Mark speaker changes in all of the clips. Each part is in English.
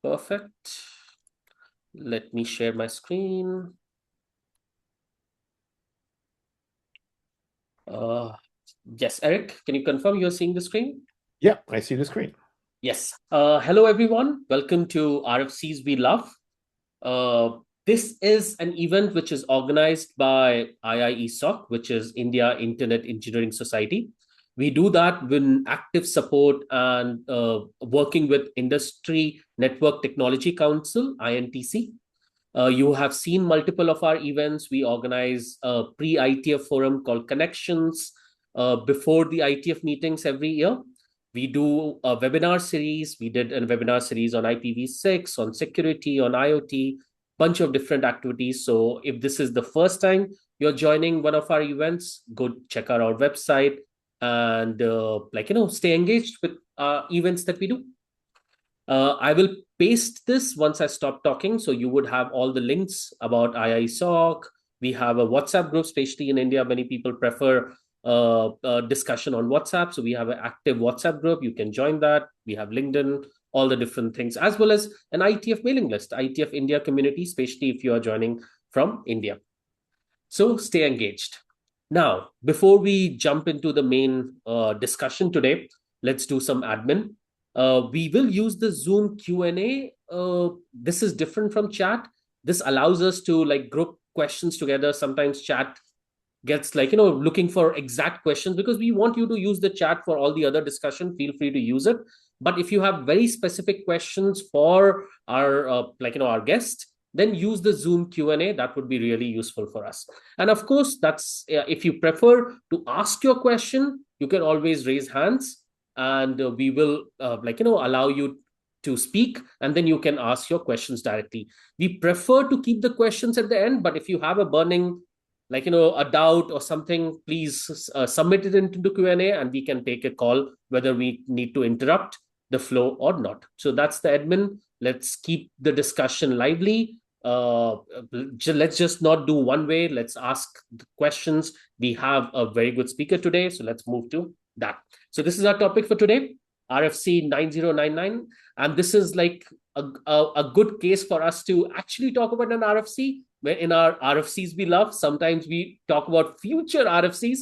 Speaker 1: Perfect. Let me share my screen. Yes, Eric, can you confirm you're seeing the screen?
Speaker 2: Yeah, I see the screen.
Speaker 1: Yes. Hello, everyone. Welcome to RFCs We Love. This is an event which is organized by IIESOC, which is India Internet Engineering Society. We do that with active support and working with Industry Network Technology Council, INTC. You have seen multiple of our events. We organize a pre-ITF forum called Connections before the ITF meetings every year. We do a webinar series. We did a webinar series on IPv6, on security, on IoT, bunch of different activities. So if this is the first time you're joining one of our events, go check out our website and stay engaged with events that we do. I will paste this once I stop talking. So you would have all the links about IISOC. We have a WhatsApp group, especially in India. Many people prefer discussion on WhatsApp. So we have an active WhatsApp group. You can join that. We have LinkedIn, all the different things, as well as an IETF mailing list, IETF India community, especially if you are joining from India. So stay engaged. Now, before we jump into the main discussion today, let's do some admin. We will use the Zoom Q&A. This is different from chat. This allows us to group questions together. Sometimes chat gets looking for exact questions because we want you to use the chat for all the other discussion. Feel free to use it. But if you have very specific questions for our our guest, then use the Zoom Q&A. That would be really useful for us. And of course, that's if you prefer to ask your question, you can always raise hands and we will allow you to speak, and then you can ask your questions directly. We prefer to keep the questions at the end, but if you have a burning a doubt or something, please submit it into the Q&A and we can take a call whether we need to interrupt the flow or not. So that's the admin. Let's keep the discussion lively. Let's just not do one way. Let's ask the questions. We have a very good speaker today, so let's move to that. So this is our topic for today, RFC 9099. And this is like a good case for us to actually talk about an RFC. Where in our RFCs we love, sometimes we talk about future RFCs.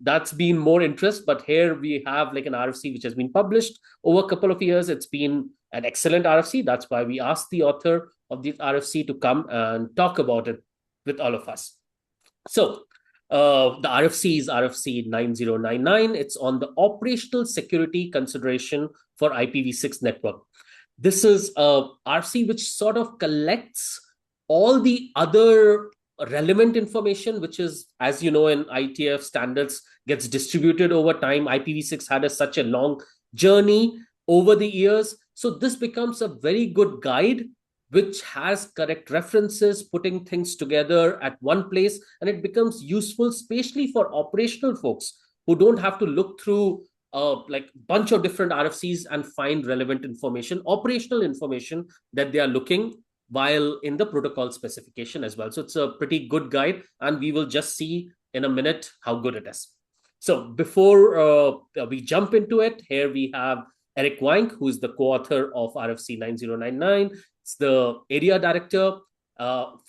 Speaker 1: That's been more interest, but here we have like an RFC which has been published over a couple of years. It's been an excellent RFC. That's why we asked the author of the RFC to come and talk about it with all of us. So the RFC is RFC 9099. It's on the operational security consideration for IPv6 network. This is a RFC which sort of collects all the other relevant information, which is, as you know, in IETF standards, gets distributed over time. IPv6 had such a long journey over the years. So this becomes a very good guide, which has correct references, putting things together at one place, and it becomes useful, especially for operational folks who don't have to look through like a bunch of different RFCs and find relevant information, operational information that they are looking while in the protocol specification as well. So it's a pretty good guide, and we will just see in a minute how good it is. So before we jump into it, here we have Éric Vyncke, who is the co-author of RFC 9099. It's the area director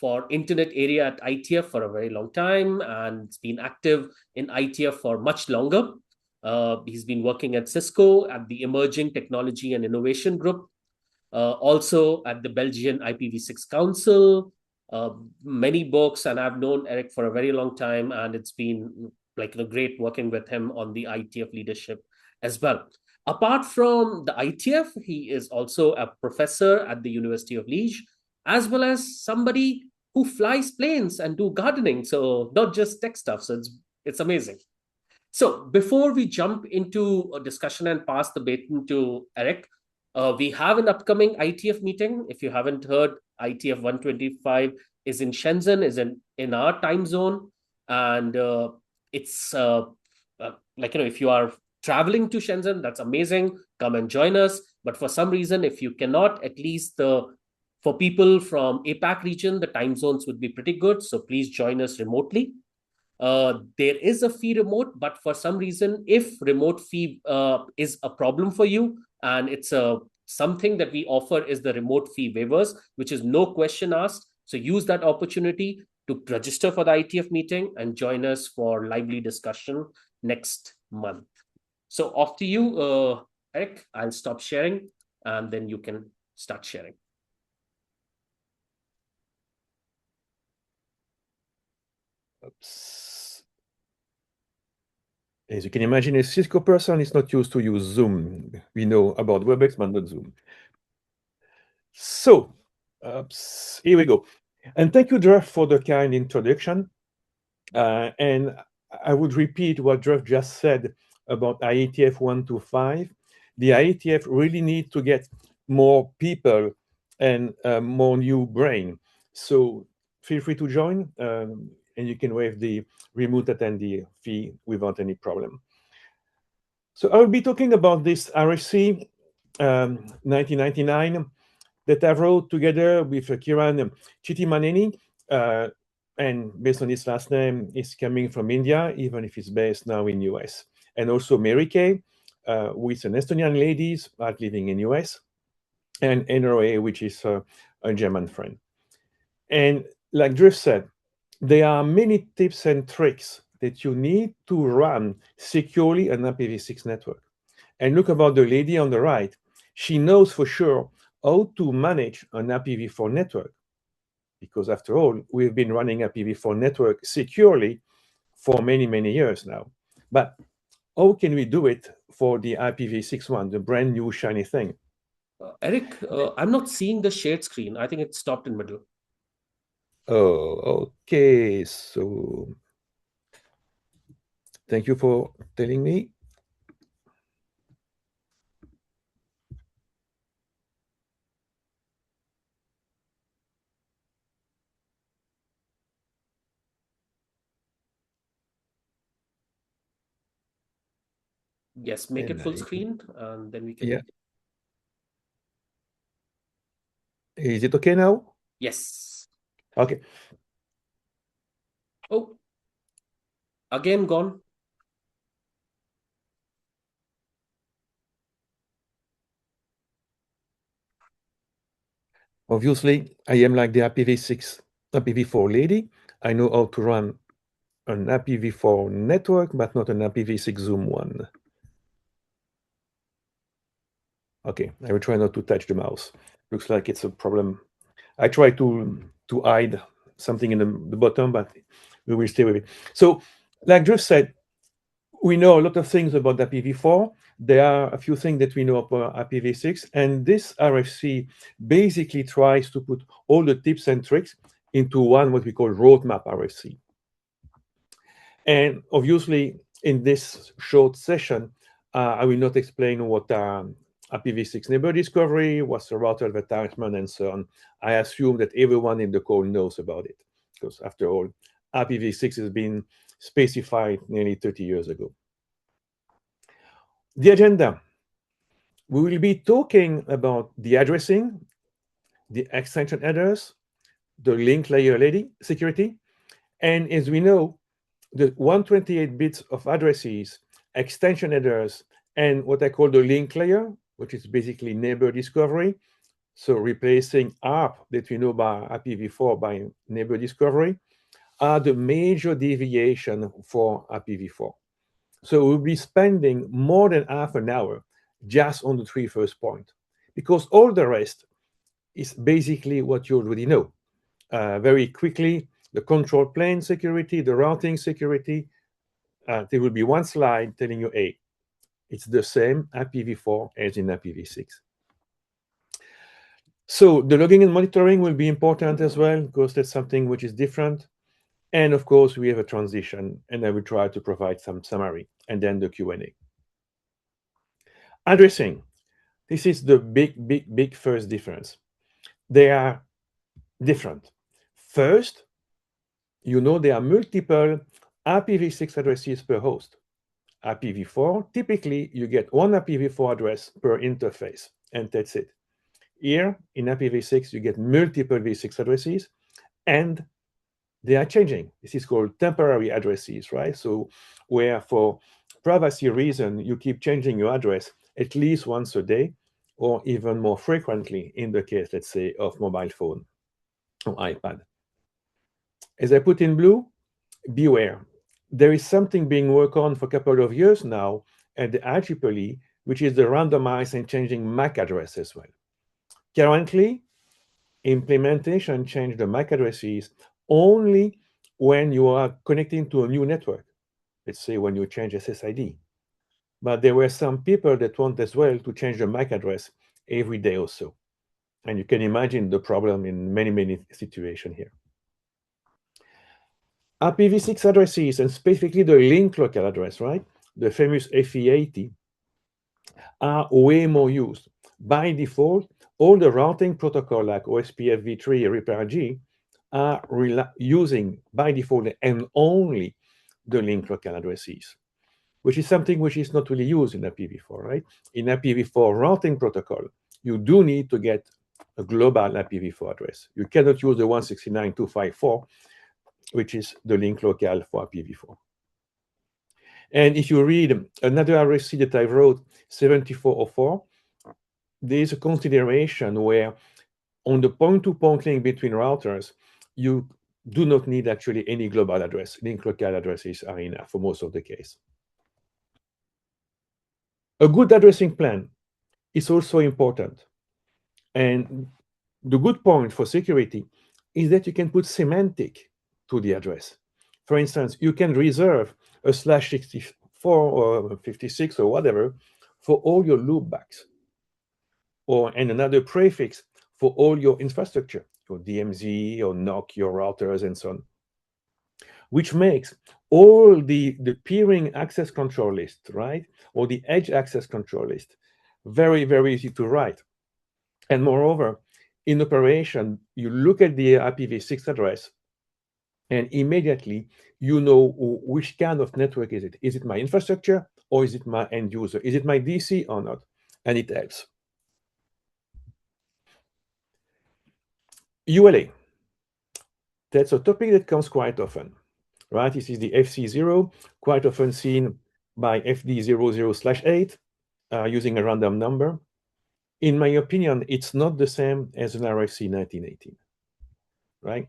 Speaker 1: for internet area at IETF for a very long time, and it's been active in IETF for much longer. He's been working at Cisco at the Emerging Technology and Innovation Group, also at the Belgian IPv6 Council, many books, and I've known Éric for a very long time, and it's been great working with him on the IETF leadership as well. Apart from the IETF, he is also a professor at the University of Liège, as well as somebody who flies planes and do gardening. So not just tech stuff. So it's amazing. So before we jump into a discussion and pass the baton to Éric, we have an upcoming IETF meeting. If you haven't heard, IETF 125 is in Shenzhen, is in our time zone. And it's if you are traveling to Shenzhen, that's amazing. Come and join us. But for some reason, if you cannot, at least for people from APAC region, the time zones would be pretty good. So please join us remotely. There is a fee remote, but for some reason, if remote fee is a problem for you and it's a something that we offer is the remote fee waivers, which is no question asked. So use that opportunity to register for the IETF meeting and join us for lively discussion next month. So off to you, Eric. I'll stop sharing and then you can start sharing.
Speaker 2: Oops. As you can imagine, a Cisco person is not used to use Zoom. We know about WebEx, but not Zoom. So, here we go. And thank you, Jeff, for the kind introduction. And I would repeat what Jeff just said about IETF 125. The IETF really need to get more people and more new brain. So feel free to join, and you can waive the remote attendee fee without any problem. So I will be talking about this RFC 1999 that I wrote together with Kiran Chittimaneni, and based on his last name, is coming from India, even if it's based now in US. And also Mary Kay, who is an Estonian lady but living in US, and NRA, which is a German friend. And like Drew said, there are many tips and tricks that you need to run securely an IPv6 network. And look about the lady on the right. She knows for sure how to manage an IPv4 network, because after all, we've been running a IPv4 network securely for many, many years now. But how can we do it for the IPv6 one, the brand new shiny thing?
Speaker 1: Eric, I'm not seeing the shared screen. I think it stopped in middle.
Speaker 2: Oh, okay. So thank you for telling me.
Speaker 1: Yes, make it full screen and then we can.
Speaker 2: Yeah. Is it okay now?
Speaker 1: Yes.
Speaker 2: Okay.
Speaker 1: Oh, again gone.
Speaker 2: Obviously, I am like the IPv6, IPv4 lady. I know how to run an IPv4 network, but not an IPv6 Zoom one. Okay, I will try not to touch the mouse. Looks like it's a problem. I try to hide something in the bottom, but we will stay with it. So, like Drew said, we know a lot of things about IPv4. There are a few things that we know about IPv6, and this RFC basically tries to put all the tips and tricks into one, what we call roadmap RFC. And obviously, in this short session, I will not explain what IPv6 neighbor discovery, what's the router advertisement, and so on. I assume that everyone in the call knows about it, because after all, IPv6 has been specified nearly 30 years ago. The agenda. We will be talking about the addressing, the extension headers, the link layer security, and as we know, the 128 bits of addresses, extension headers, and what I call the link layer, which is basically neighbor discovery. So replacing ARP that we know by IPv4 by neighbor discovery are the major deviation for IPv4. So we'll be spending more than half an hour just on the three first points, because all the rest is basically what you already know. Very quickly, the control plane security, the routing security, there will be one slide telling you, hey, it's the same IPv4 as in IPv6. So the logging and monitoring will be important as well, because that's something which is different. And of course, we have a transition, and I will try to provide some summary, and then the Q&A. Addressing. This is the big first difference. They are different. First, you know there are multiple IPv6 addresses per host. IPv4, typically you get one IPv4 address per interface, and that's it. Here in IPv6, you get multiple v6 addresses, and they are changing. This is called temporary addresses, right? So where for privacy reason, you keep changing your address at least once a day, or even more frequently in the case, let's say, of mobile phone or iPad. As I put in blue, beware. There is something being worked on for a couple of years now at the IEEE, which is the randomized and changing MAC address as well. Currently, implementation change the MAC addresses only when you are connecting to a new network. Let's say when you change SSID. But there were some people that want as well to change the MAC address every day or so. And you can imagine the problem in many, many situations here. IPv6 addresses, and specifically the link local address, right? The famous FE80, are way more used. By default, all the routing protocol like OSPF v3 or RIP-RG are using by default and only the link local addresses, which is something which is not really used in IPv4, right? In IPv4 routing protocol, you do need to get a global IPv4 address. You cannot use the 169.254, which is the link local for IPv4. And if you read another RFC that I wrote, 7404, there is a consideration where on the point-to-point link between routers, you do not need actually any global address. Link local addresses are enough for most of the case. A good addressing plan is also important. And the good point for security is that you can put semantic to the address. For instance, you can reserve a /64 or 56 or whatever for all your loopbacks, and another prefix for all your infrastructure, your DMZ or NOC, your routers, and so on, which makes all the peering access control list, right, or the edge access control list very, very easy to write. And moreover, in operation, you look at the IPv6 address, and immediately you know which kind of network is it. Is it my infrastructure or is it my end user? Is it my DC or not? And it helps. ULA. That's a topic that comes quite often, right? This is the FC0, quite often seen by FD00/8 using a random number. In my opinion, it's not the same as an RFC 1918, right?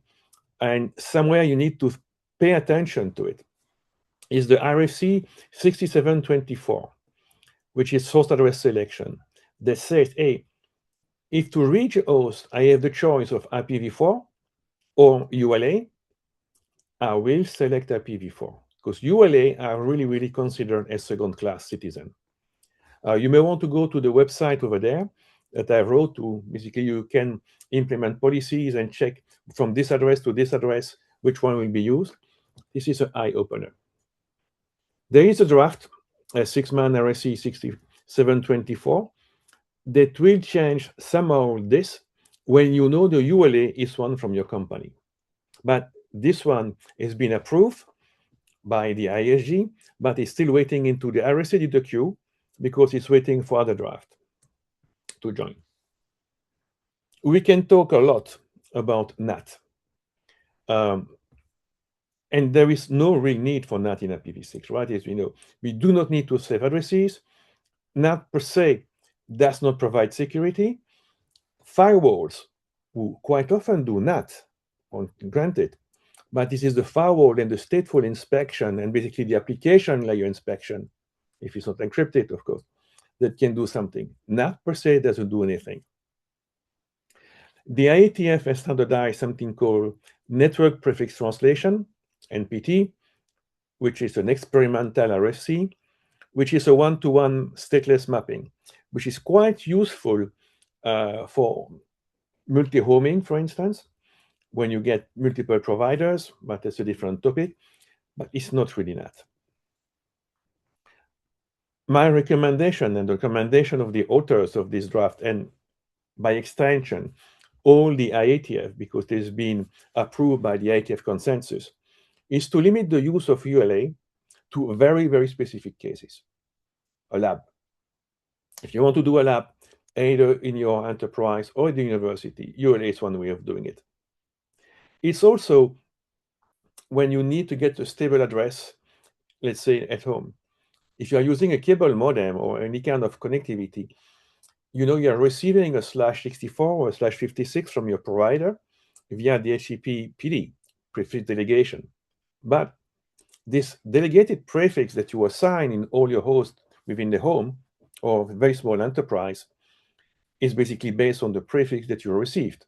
Speaker 2: And somewhere you need to pay attention to it is the RFC 6724, which is source address selection, that says, hey, if to reach a host, I have the choice of IPv4 or ULA, I will select IPv4 because ULA are really, really considered as second-class citizen. You may want to go to the website over there that I wrote to. Basically, you can implement policies and check from this address to this address which one will be used. This is an eye-opener. There is a draft, a 6-man RFC 6724, that will change somehow this when you know the ULA is one from your company. But this one has been approved by the ISG, but is still waiting into the RFC the queue because it's waiting for other draft to join. We can talk a lot about NAT. And there is no real need for NAT in IPv6, right? As we know, we do not need to save addresses. NAT per se does not provide security. Firewalls, who quite often do NAT, granted, but this is the firewall and the stateful inspection and basically the application layer inspection, if it's not encrypted, of course, that can do something. NAT per se doesn't do anything. The IETF has standardized something called Network Prefix Translation, NPT, which is an experimental RFC, which is a one-to-one stateless mapping, which is quite useful for multi-homing, for instance, when you get multiple providers, but that's a different topic, but it's not really NAT. My recommendation and the recommendation of the authors of this draft, and by extension, all the IETF, because it has been approved by the IETF consensus, is to limit the use of ULA to very, very specific cases. A lab. If you want to do a lab, either in your enterprise or the university, ULA is one way of doing it. It's also when you need to get a stable address, let's say at home. If you are using a cable modem or any kind of connectivity, you're receiving a /64 or /56 from your provider via the HTTP PD, prefix delegation. But this delegated prefix that you assign in all your hosts within the home or very small enterprise is basically based on the prefix that you received.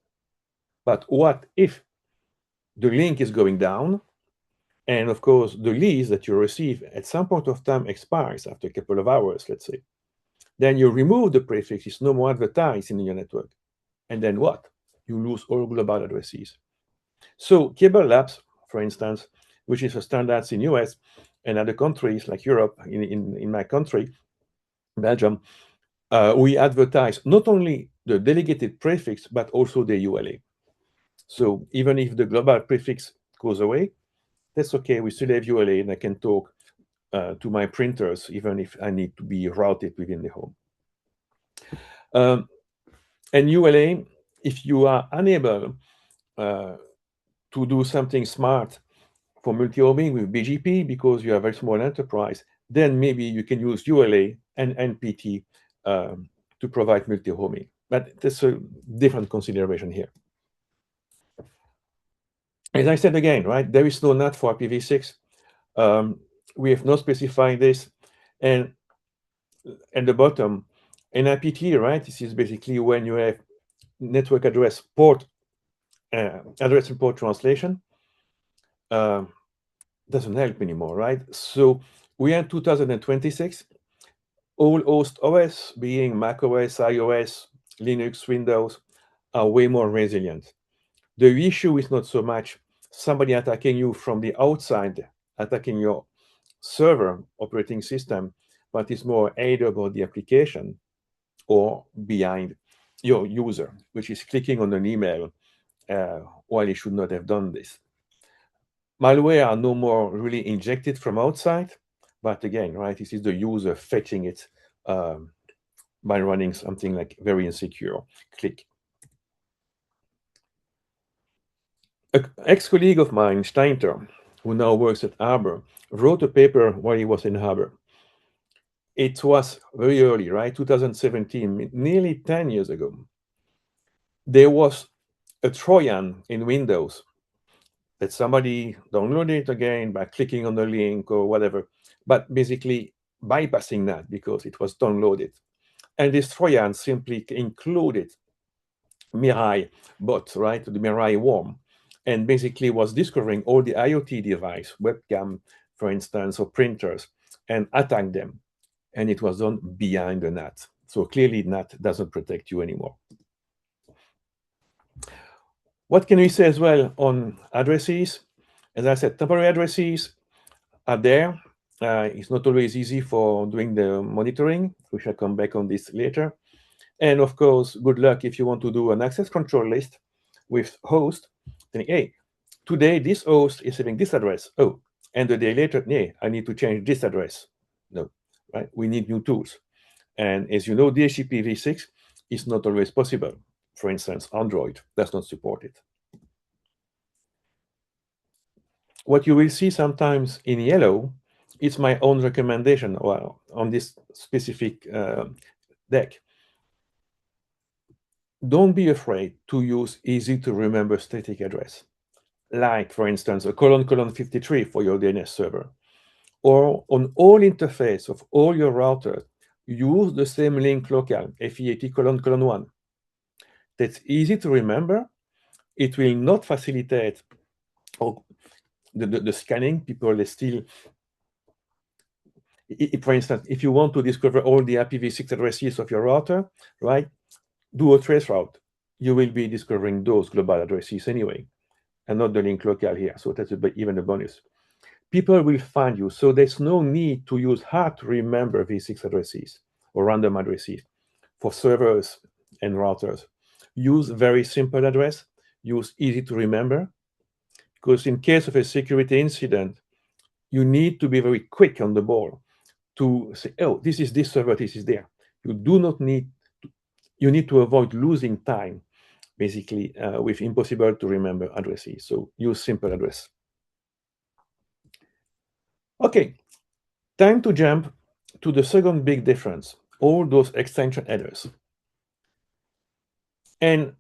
Speaker 2: But what if the link is going down, and of course the lease that you receive at some point of time expires after a couple of hours, let's say? Then you remove the prefix, it's no more advertised in your network. And then what? You lose all global addresses. So Cable Labs, for instance, which is a standards in US and other countries like Europe, in my country, Belgium, we advertise not only the delegated prefix, but also the ULA. So even if the global prefix goes away, that's okay. We still have ULA, and I can talk to my printers, even if I need to be routed within the home. And ULA, if you are unable to do something smart for multi-homing with BGP because you are a very small enterprise, then maybe you can use ULA and NPT to provide multi-homing. But that's a different consideration here. As I said again, right, there is no NAT for IPv6. We have not specified this. And at the bottom, NIPT, right, this is basically when you have network address port, address and port translation. Doesn't help anymore, right? So we are in 2026. All host OS, being Mac OS, iOS, Linux, Windows, are way more resilient. The issue is not so much somebody attacking you from the outside, attacking your server operating system, but it's more either about the application or behind your user, which is clicking on an email while he should not have done this. Malware are no more really injected from outside, but again, right, this is the user fetching it by running something like very insecure click. An ex-colleague of mine, Steinter, who now works at Arbor, wrote a paper while he was in Arbor. It was very early, right, 2017, nearly 10 years ago. There was a Trojan in Windows that somebody downloaded again by clicking on the link or whatever, but basically bypassing that because it was downloaded. And this Trojan simply included Mirai bot, right, the Mirai worm, and basically was discovering all the IoT device, webcam, for instance, or printers, and attacked them. And it was done behind the NAT. So clearly NAT doesn't protect you anymore. What can we say as well on addresses? As I said, temporary addresses are there. It's not always easy for doing the monitoring. We shall come back on this later. And of course, good luck if you want to do an access control list with host. Then, hey, today this host is having this address. Oh, and the day later, hey, I need to change this address. No, right? We need new tools. And as you know, DHCP-v6 is not always possible. For instance, Android does not support it. What you will see sometimes in yellow is my own recommendation on this specific deck. Don't be afraid to use easy-to-remember static address, like, for instance, a : 53 for your DNS server. Or on all interface of all your routers, use the same link local, FEAT : 1. That's easy to remember. It will not facilitate the scanning. People are still, for instance, if you want to discover all the IPv6 addresses of your router, right, do a trace route. You will be discovering those global addresses anyway, and not the link local here. So that's even a bonus. People will find you. So there's no need to use hard to remember v6 addresses or random addresses for servers and routers. Use very simple address. Use easy to remember. Because in case of a security incident, you need to be very quick on the ball to say, oh, this is this server, this is there. You do not need, you need to avoid losing time, basically, with impossible to remember addresses. So use simple address. Okay, time to jump to the second big difference, all those extension headers. And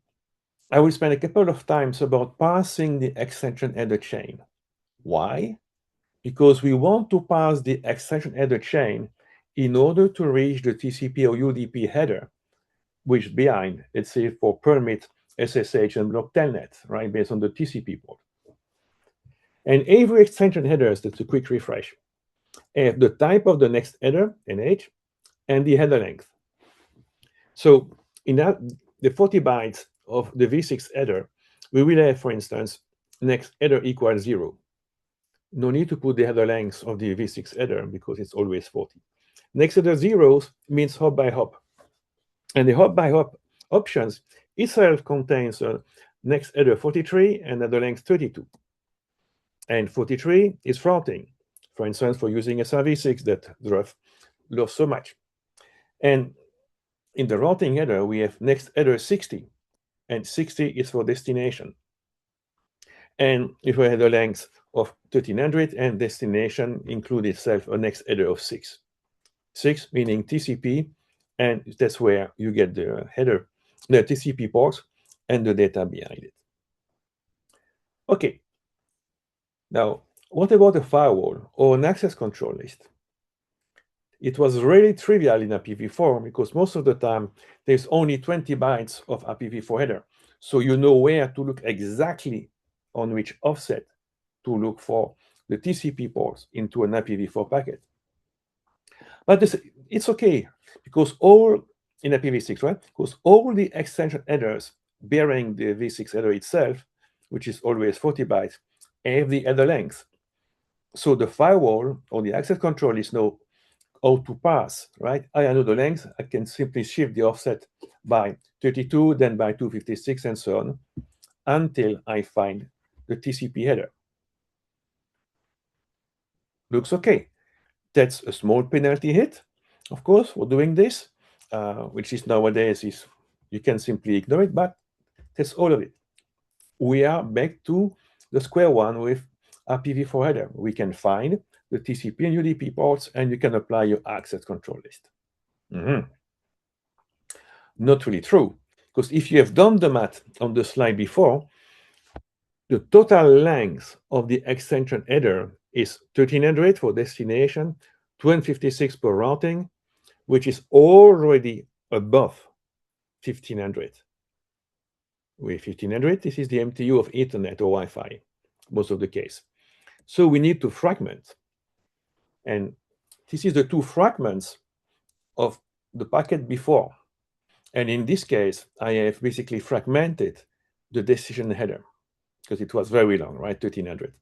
Speaker 2: I will spend a couple of times about parsing the extension header chain. Why? Because we want to parse the extension header chain in order to reach the TCP or UDP header, which behind, let's say, for permit, SSH, and block telnet, right, based on the TCP port. And every extension headers, that's a quick refresh, have the type of the next header, NH, and the header length. So in that, the 40 bytes of the v6 header, we will have, for instance, next header equals 0. No need to put the header length of the v6 header because it's always 40. Next header zeros means hop by hop. And the hop by hop options itself contains a next header 43 and header length 32. And 43 is routing, for instance, for using SRv6 that Druff loves so much. And in the routing header, we have next header 60, and 60 is for destination. And if we had a length of 1300 and destination include itself a next header of 6. 6 meaning TCP, and that's where you get the header, the TCP port, and the data behind it. Okay. Now, what about a firewall or an access control list? It was really trivial in IPv4 because most of the time there's only 20 bytes of IPv4 header. So you know where to look exactly on which offset to look for the TCP ports into an IPv4 packet. But it's okay because all in IPv6, right? Because all the extension headers bearing the v6 header itself, which is always 40 bytes, have the header length. So the firewall or the access control list know how to pass, right? I know the length. I can simply shift the offset by 32, then by 256, and so on, until I find the TCP header. Looks okay. That's a small penalty hit, of course, for doing this, which is nowadays is you can simply ignore it, but that's all of it. We are back to the square one with IPv4 header. We can find the TCP and UDP ports, and you can apply your access control list. Not really true, because if you have done the math on the slide before, the total length of the extension header is 1300 for destination, 256 per routing, which is already above 1500. With 1500, this is the MTU of Ethernet or Wi-Fi, most of the case. So we need to fragment. And this is the two fragments of the packet before. And in this case, I have basically fragmented the destination header because it was very long, right? 1300.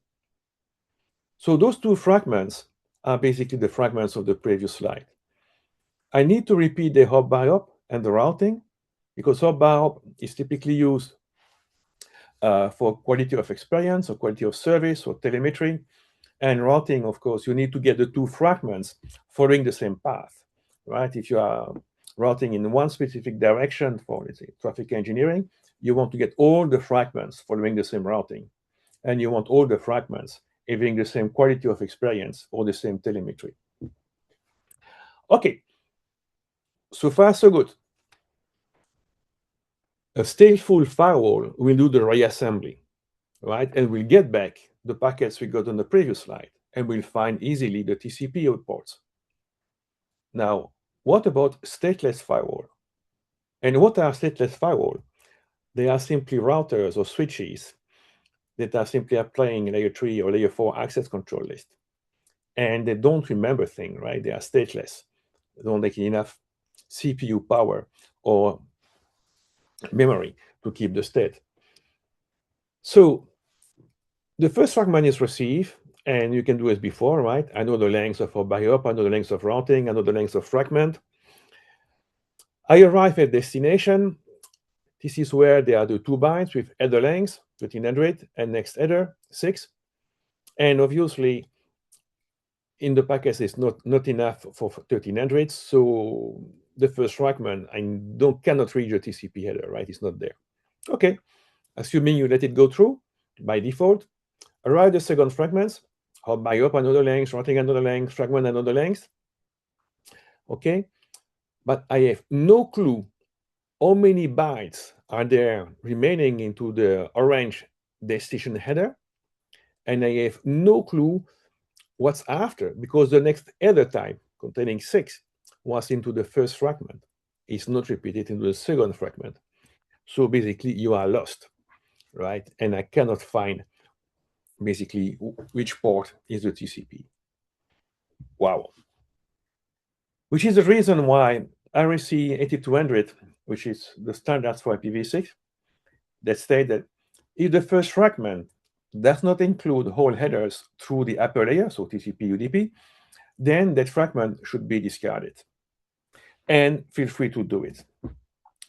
Speaker 2: So those two fragments are basically the fragments of the previous slide. I need to repeat the hop by hop and the routing because hop by hop is typically used for quality of experience or quality of service or telemetry. And routing, of course, you need to get the two fragments following the same path, right? If you are routing in one specific direction for, let's say, traffic engineering, you want to get all the fragments following the same routing. And you want all the fragments having the same quality of experience or the same telemetry. Okay, so far so good. A stateful firewall will do the reassembly, right? And we'll get back the packets we got on the previous slide, and we'll find easily the TCP ports. Now, what about stateless firewall? And what are stateless firewall? They are simply routers or switches that are simply applying layer 3 or layer 4 access control list. And they don't remember things, right? They are stateless. They don't take enough CPU power or memory to keep the state. So the first fragment is received, and you can do as before, right? I know the length of hop by hop, I know the length of routing, I know the length of fragment. I arrive at destination. This is where there are the 2 bytes with header length, 1300, and next header, 6. And obviously, in the packet, it's not enough for 1300, so the first fragment, I cannot reach the TCP header, right? It's not there. Okay, assuming you let it go through, by default, arrive the second fragments, hop by hop another length, routing another length, fragment another length. Okay, but I have no clue how many bytes are there remaining into the orange destination header, and I have no clue what's after, because the next header type containing 6 was into the first fragment. It's not repeated into the second fragment. So basically, you are lost, right? And I cannot find basically which port is the TCP. Wow. Which is the reason why RFC 8200, which is the standards for IPv6, that state that if the first fragment does not include whole headers through the upper layer, so TCP, UDP, then that fragment should be discarded. And feel free to do it,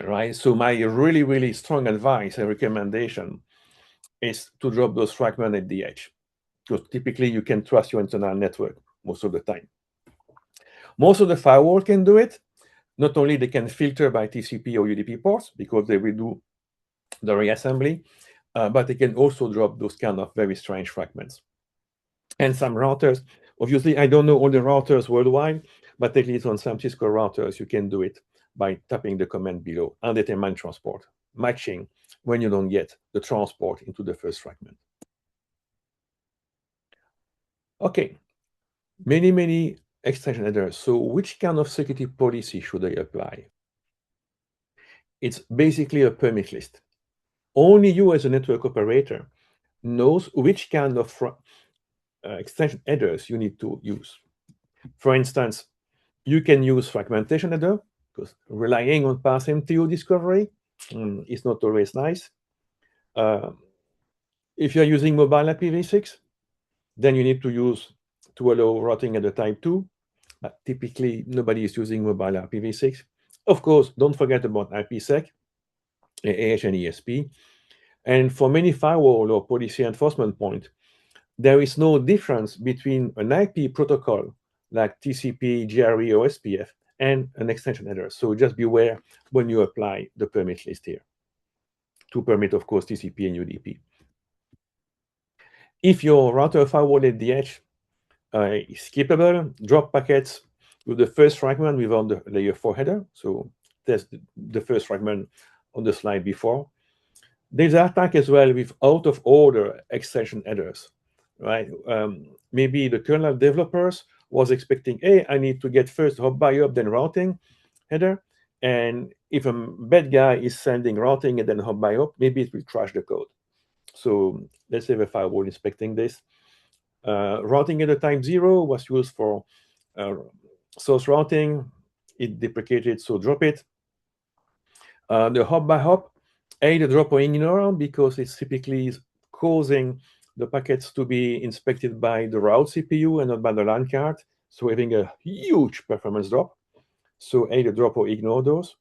Speaker 2: right? So my really, really strong advice and recommendation is to drop those fragments at the edge, because typically you can trust your internal network most of the time. Most of the firewall can do it. Not only they can filter by TCP or UDP ports, because they will do the reassembly, but they can also drop those kind of very strange fragments. And some routers, obviously, I don't know all the routers worldwide, but at least on some Cisco routers, you can do it by tapping the command below, undetermined transport, matching when you don't get the transport into the first fragment. Okay, many extension headers. So which kind of security policy should I apply? It's basically a permit list. Only you as a network operator knows which kind of extension headers you need to use. For instance, you can use fragmentation header, because relying on pass MTO discovery is not always nice. If you're using mobile IPv6, then you need to allow routing at the type 2. But typically, nobody is using mobile IPv6. Of course, don't forget about IPsec, AH and ESP. And for many firewall or policy enforcement point, there is no difference between an IP protocol like TCP, GRE, or SPF and an extension header. So just beware when you apply the permit list here to permit, of course, TCP and UDP. If your router firewall at the edge is capable, drop packets with the first fragment without the layer 4 header. So test the first fragment on the slide before. There's an attack as well with out-of-order extension headers, right? Maybe the kernel developers was expecting, hey, I need to get first hop by hop, then routing header. And if a bad guy is sending routing and then hop by hop, maybe it will crash the code. So let's say the firewall inspecting this. Routing at the type 0 was used for source routing. It deprecated, so drop it. The hop by hop, either drop or ignore, because it's typically causing the packets to be inspected by the route CPU and not by the LAN card, so having a huge performance drop. So either drop or ignore those.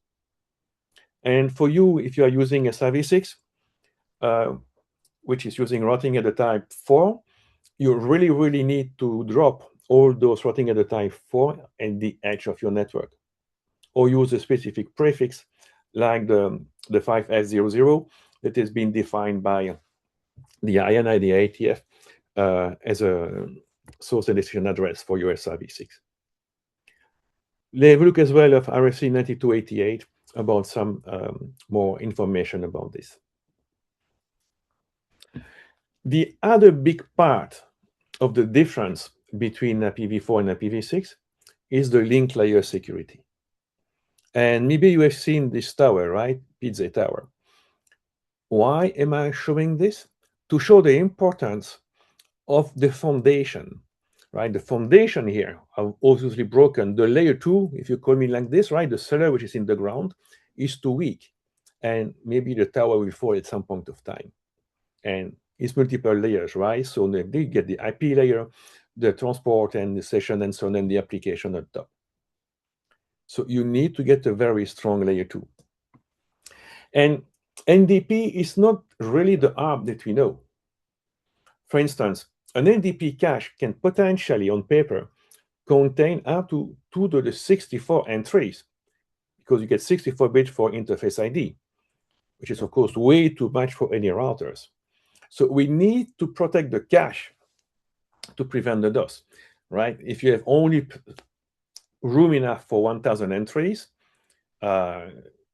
Speaker 2: And for you, if you are using a SRv6, which is using routing at the type 4, you really need to drop all those routing at the type 4 at the edge of your network, or use a specific prefix like the 5F00 that has been defined by the INI, the IETF, as a source and destination address for your SRv6. Let's look as well of RFC 9288 about some more information about this. The other big part of the difference between IPv4 and IPv6 is the link layer security. And maybe you have seen this tower, right? Pizza Tower. Why am I showing this? To show the importance of the foundation, right? The foundation here, I've obviously broken. The layer 2, if you call me like this, right? The cellar, which is in the ground, is too weak. And maybe the tower will fall at some point of time. And it's multiple layers, right? So they get the IP layer, the transport and the session and so on, and the application on top. So you need to get a very strong layer 2. And NDP is not really the ARP that we know. For instance, an NDP cache can potentially, on paper, contain up to 2 to the 64 entries, because you get 64 bits for interface ID, which is, of course, way too much for any routers. So we need to protect the cache to prevent the DOS, right? If you have only room enough for 1,000 entries,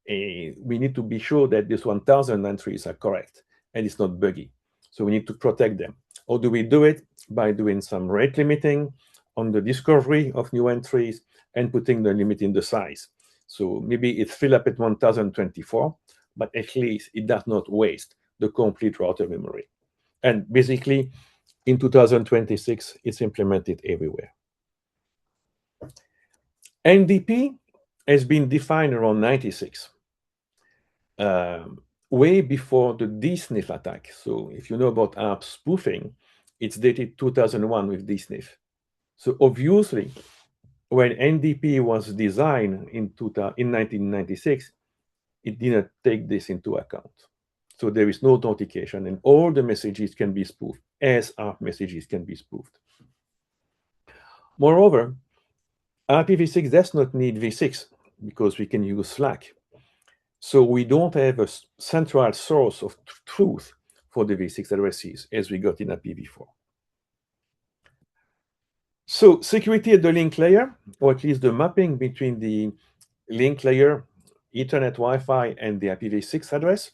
Speaker 2: we need to be sure that these 1,000 entries are correct and it's not buggy. So we need to protect them. How do we do it? By doing some rate limiting on the discovery of new entries and putting the limit in the size. So maybe it's filled up at 1024, but at least it does not waste the complete router memory. And basically, in 2026, it's implemented everywhere. NDP has been defined around 96, way before the dsniff attack. So if you know about ARP spoofing, it's dated 2001 with dsniff. So obviously, when NDP was designed in 1996, it didn't take this into account. So there is no authentication, and all the messages can be spoofed, as ARP messages can be spoofed. Moreover, IPv6 does not need v6 because we can use Slack. So we don't have a central source of truth for the v6 addresses as we got in IPv4. So security at the link layer, or at least the mapping between the link layer, Ethernet, Wi-Fi, and the IPv6 address,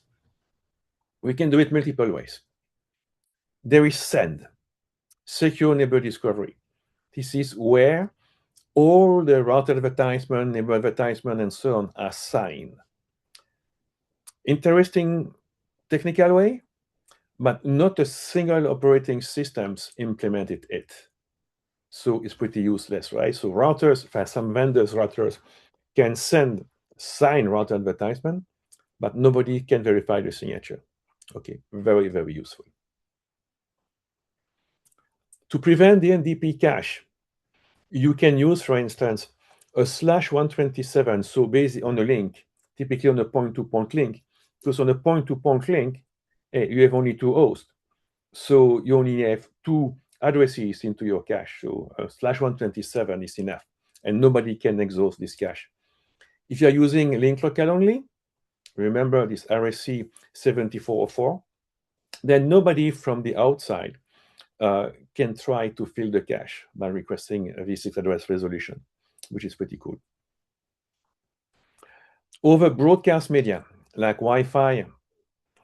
Speaker 2: we can do it multiple ways. There is SEND, Secure Neighbor Discovery. This is where all the router advertisement, neighbor advertisement, and so on are signed. Interesting technical way, but not a single operating systems implemented it. So it's pretty useless, right? So routers, some vendors' routers can send signed router advertisement, but nobody can verify the signature. Okay, very, very useful. To prevent the NDP cache, you can use, for instance, a /127, so based on a link, typically on a point-to-point link, because on a point-to-point link, you have only two hosts. So you only have two addresses into your cache. So a /127 is enough, and nobody can exhaust this cache. If you're using link local only, remember this RFC 7404, then nobody from the outside can try to fill the cache by requesting a v6 address resolution, which is pretty cool. Over broadcast media, like Wi-Fi,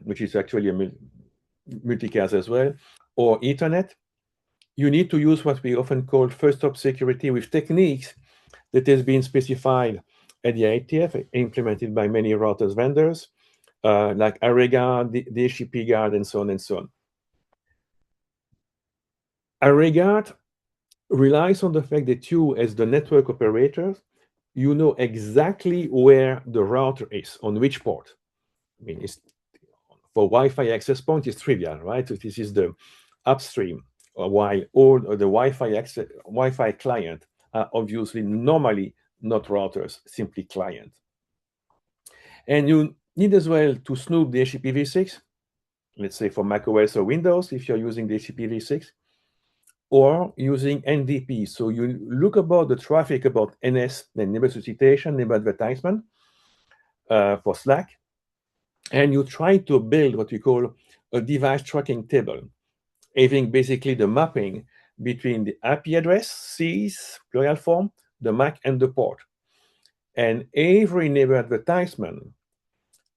Speaker 2: which is actually a multicast as well, or Ethernet, you need to use what we often call first-hop security with techniques that has been specified at the IETF, implemented by many routers vendors, like ArrayGuard, DHCP-Guard, and so on and so on. ArrayGuard relies on the fact that you, as the network operator, you know exactly where the router is, on which port. I mean, for Wi-Fi access point, it's trivial, right? So this is the upstream, while all the Wi-Fi client are obviously normally not routers, simply client. And you need as well to snoop the IPv6, let's say for macOS or Windows, if you're using the IPv6, or using NDP. So you look about the traffic about NS, then neighbor solicitation, neighbor advertisement for Slack, and you try to build what we call a device tracking table, having basically the mapping between the IP address, Cs, plural form, the MAC, and the port. And every neighbor advertisement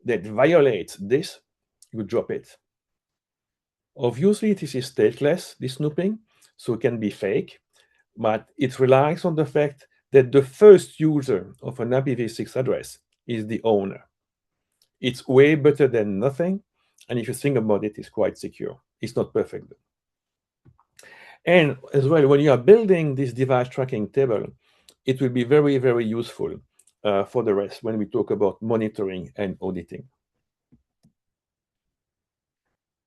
Speaker 2: that violates this, you drop it. Obviously, this is stateless, this snooping, so it can be fake, but it relies on the fact that the first user of an IPv6 address is the owner. It's way better than nothing, and if you think about it, it's quite secure. It's not perfect. And as well, when you are building this device tracking table, it will be very, very useful for the rest when we talk about monitoring and auditing.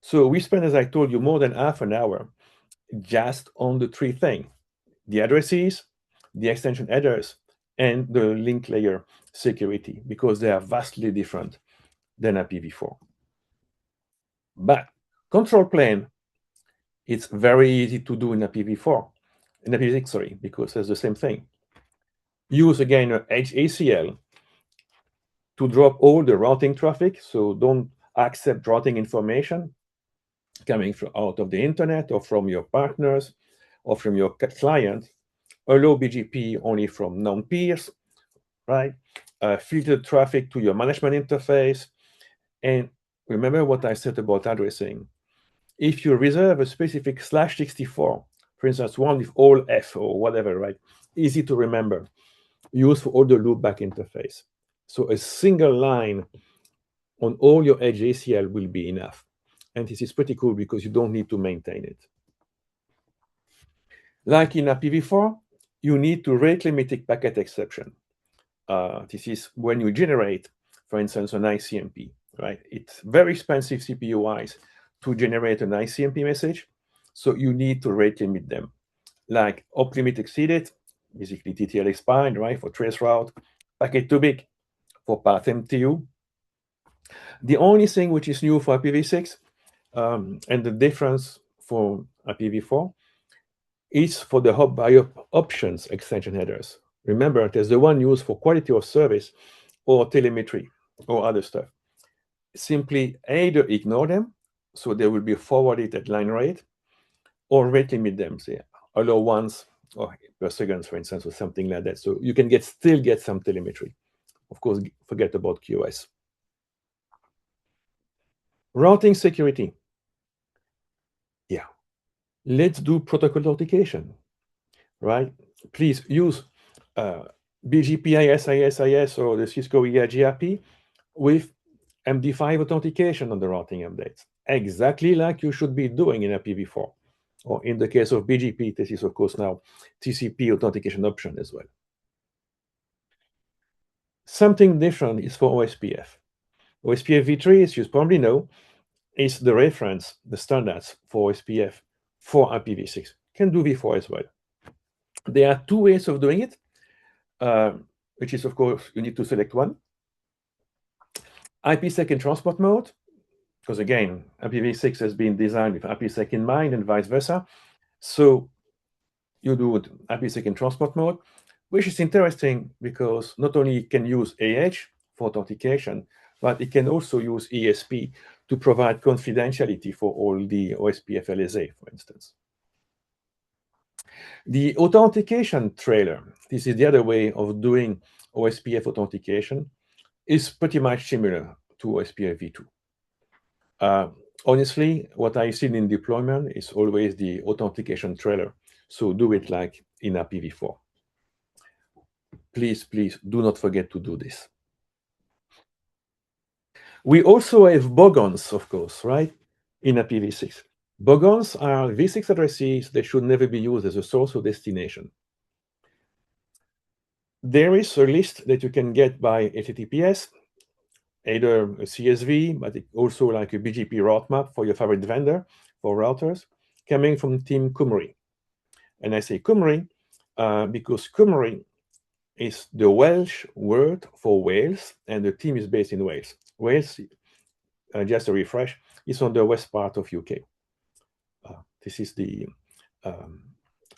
Speaker 2: So we spent, as I told you, more than half an hour just on the three things: the addresses, the extension headers, and the link layer security, because they are vastly different than IPv4. But control plane, it's very easy to do in IPv4, in IPv6, sorry, because it's the same thing. Use again an ACL to drop all the routing traffic, so don't accept routing information coming from out of the internet or from your partners or from your client. Allow BGP only from non-peers, right? filter traffic to your management interface. And remember what I said about addressing. If you reserve a specific /64, for instance, one with all F or whatever, right? Easy to remember. Use for all the loopback interface. So a single line on all your edge ACL will be enough. And this is pretty cool because you don't need to maintain it. Like in IPv4, you need to rate limiting packet exception. This is when you generate, for instance, an ICMP, right? It's very expensive CPU-wise to generate an ICMP message, so you need to rate limit them. Like op limit exceeded, basically TTL expired, right, for trace route, packet too big for path MTU. The only thing which is new for IPv6 and the difference for IPv4 is for the hop by options extension headers. Remember, there's the one used for quality of service or telemetry or other stuff. Simply either ignore them, so they will be forwarded at line rate, or rate limit them, say allow once or per second, for instance, or something like that. So you can still get some telemetry. Of course, forget about QoS. Routing security. Yeah, let's do protocol authentication, right? Please use BGP SIS or the Cisco EIGRP with MD5 authentication on the routing updates, exactly like you should be doing in IPv4. Or in the case of BGP, this is, of course, now TCP authentication option as well. Something different is for OSPF. OSPF v3, as you probably know, is the reference, the standards for OSPF for IPv6. Can do v4 as well. There are two ways of doing it, which is, of course, you need to select one. IPsec in transport mode, because again, IPv6 has been designed with IPsec in mind and vice versa. So you do IPsec in transport mode, which is interesting because not only it can use AH for authentication, but it can also use ESP to provide confidentiality for all the OSPF LSA, for instance. The authentication trailer, this is the other way of doing OSPF authentication, is pretty much similar to OSPF v2. Honestly, what I've seen in deployment is always the authentication trailer. So do it like in IPv4. Please, please do not forget to do this. We also have bogons, of course, right, in IPv6. Bogons are v6 addresses that should never be used as a source or destination. There is a list that you can get by HTTPS, either a CSV, but also like a BGP route map for your favorite vendor for routers, coming from Team Cymru. And I say Cymru because Cymru is the Welsh word for Wales, and the team is based in Wales. Wales, just a refresh, is on the west part of UK. This is the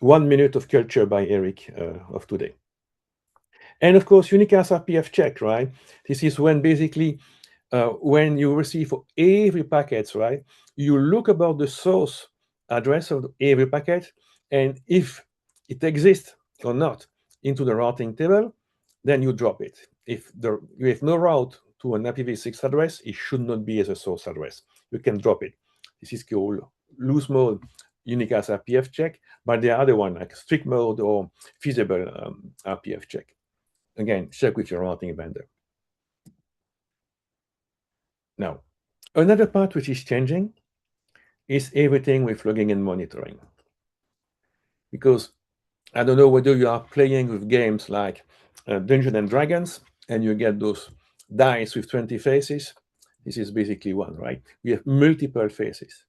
Speaker 2: 1 minute of culture by Éric of today. And of course, unicast RPF check, right? This is when basically, when you receive every packet, right, you look about the source address of every packet, and if it exists or not into the routing table, then you drop it. If you have no route to an IPv6 address, it should not be as a source address. You can drop it. This is called loose mode unicast RPF check, but there are other ones like strict mode or feasible RPF check. Again, check with your routing vendor. Now, another part which is changing is everything with logging and monitoring. Because I don't know whether you are playing with games like Dungeons and Dragons, and you get those dice with 20 faces. This is basically one, right? We have multiple faces.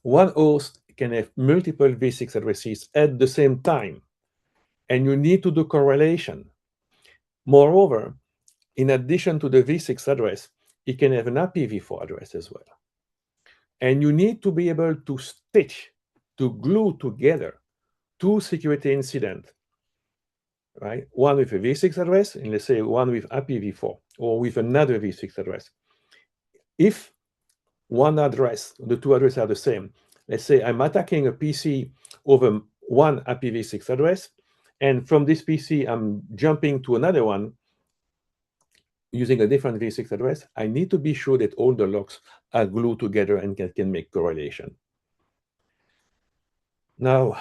Speaker 2: One host can have multiple v6 addresses at the same time, and you need to do correlation. Moreover, in addition to the v6 address, it can have an IPv4 address as well. And you need to be able to stitch, to glue together two security incidents, right? One with a v6 address, and let's say one with IPv4, or with another v6 address. If one address, the two addresses are the same, let's say I'm attacking a PC over one IPv6 address, and from this PC, I'm jumping to another one, using a different v6 address, I need to be sure that all the logs are glued together and can make correlation. Now,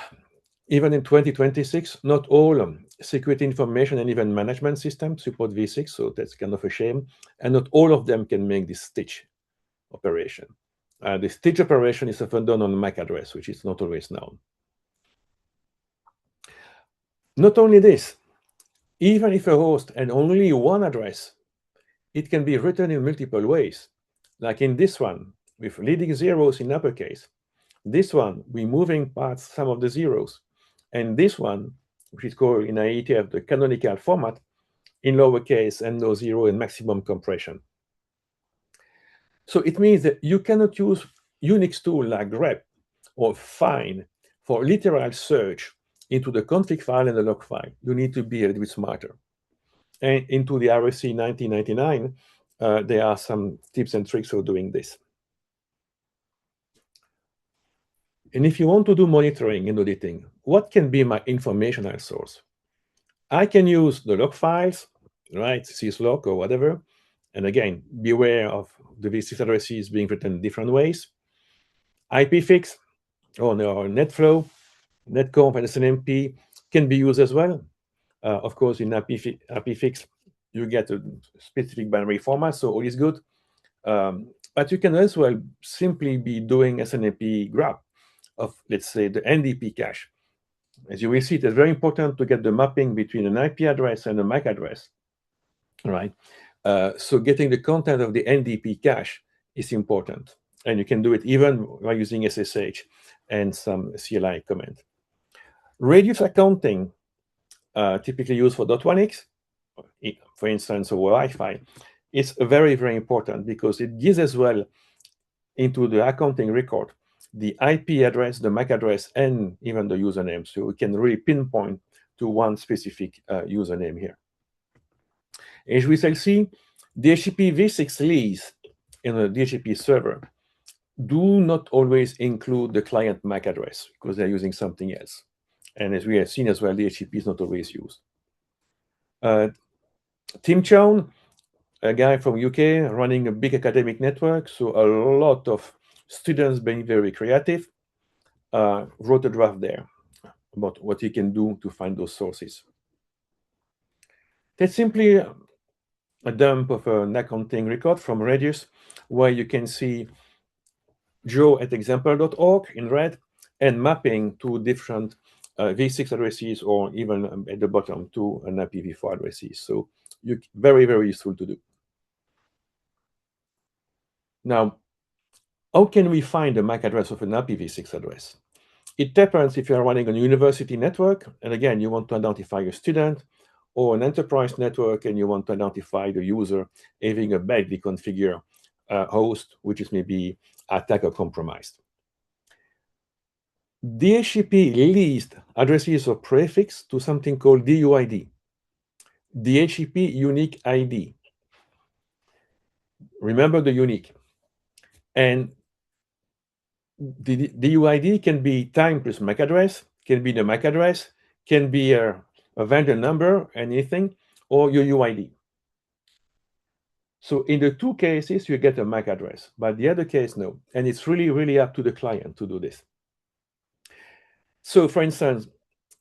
Speaker 2: even in 2026, not all security information and even management systems support v6, so that's kind of a shame. And not all of them can make this stitch operation. The stitch operation is often done on MAC address, which is not always known. Not only this, even if a host had only one address, it can be written in multiple ways. Like in this one, with leading zeros in uppercase. This one, removing past some of the zeros. And this one, which is called in IETF the canonical format, in lowercase and no zero and maximum compression. So it means that you cannot use Unix tool like grep or find for literal search into the config file and the log file. You need to be a little bit smarter. And into the RFC 1999, there are some tips and tricks for doing this. And if you want to do monitoring and auditing, what can be my informational source? I can use the log files, right, syslog or whatever. And again, beware of the v6 addresses being written in different ways. IPfix or NetFlow, netconf, and SNMP can be used as well. Of course, in IPfix, you get a specific binary format, so all is good. But you can as well simply be doing SNMP grab of, let's say, the NDP cache. As you will see, it is very important to get the mapping between an IP address and a MAC address. All right. So getting the content of the NDP cache is important. And you can do it even by using SSH and some CLI command. Radius accounting, typically used for .1x, for instance, or Wi-Fi, is very, very important because it gives as well into the accounting record the IP address, the MAC address, and even the username. So we can really pinpoint to one specific username here. As we shall see, DHCP v6 lease in a DHCP server do not always include the client MAC address because they're using something else. And as we have seen as well, DHCP is not always used. Tim Chown, a guy from UK running a big academic network, so a lot of students being very creative, wrote a draft there about what you can do to find those sources. That's simply a dump of an accounting record from Radius, where you can see joe@example.org in red and mapping to different v6 addresses or even at the bottom to an IPv4 addresses. So very, very useful to do. Now, how can we find the MAC address of an IPv6 address? It depends if you're running a university network, and again, you want to identify a student, or an enterprise network, and you want to identify the user having a badly configured host, which is maybe attacker compromised. DHCP leased addresses or prefix to something called DUID, DHCP unique ID. Remember the unique. And the DUID can be time plus MAC address, can be the MAC address, can be a vendor number, anything, or your UID. So in the two cases, you get a MAC address, but the other case, no. And it's really, really up to the client to do this. So for instance,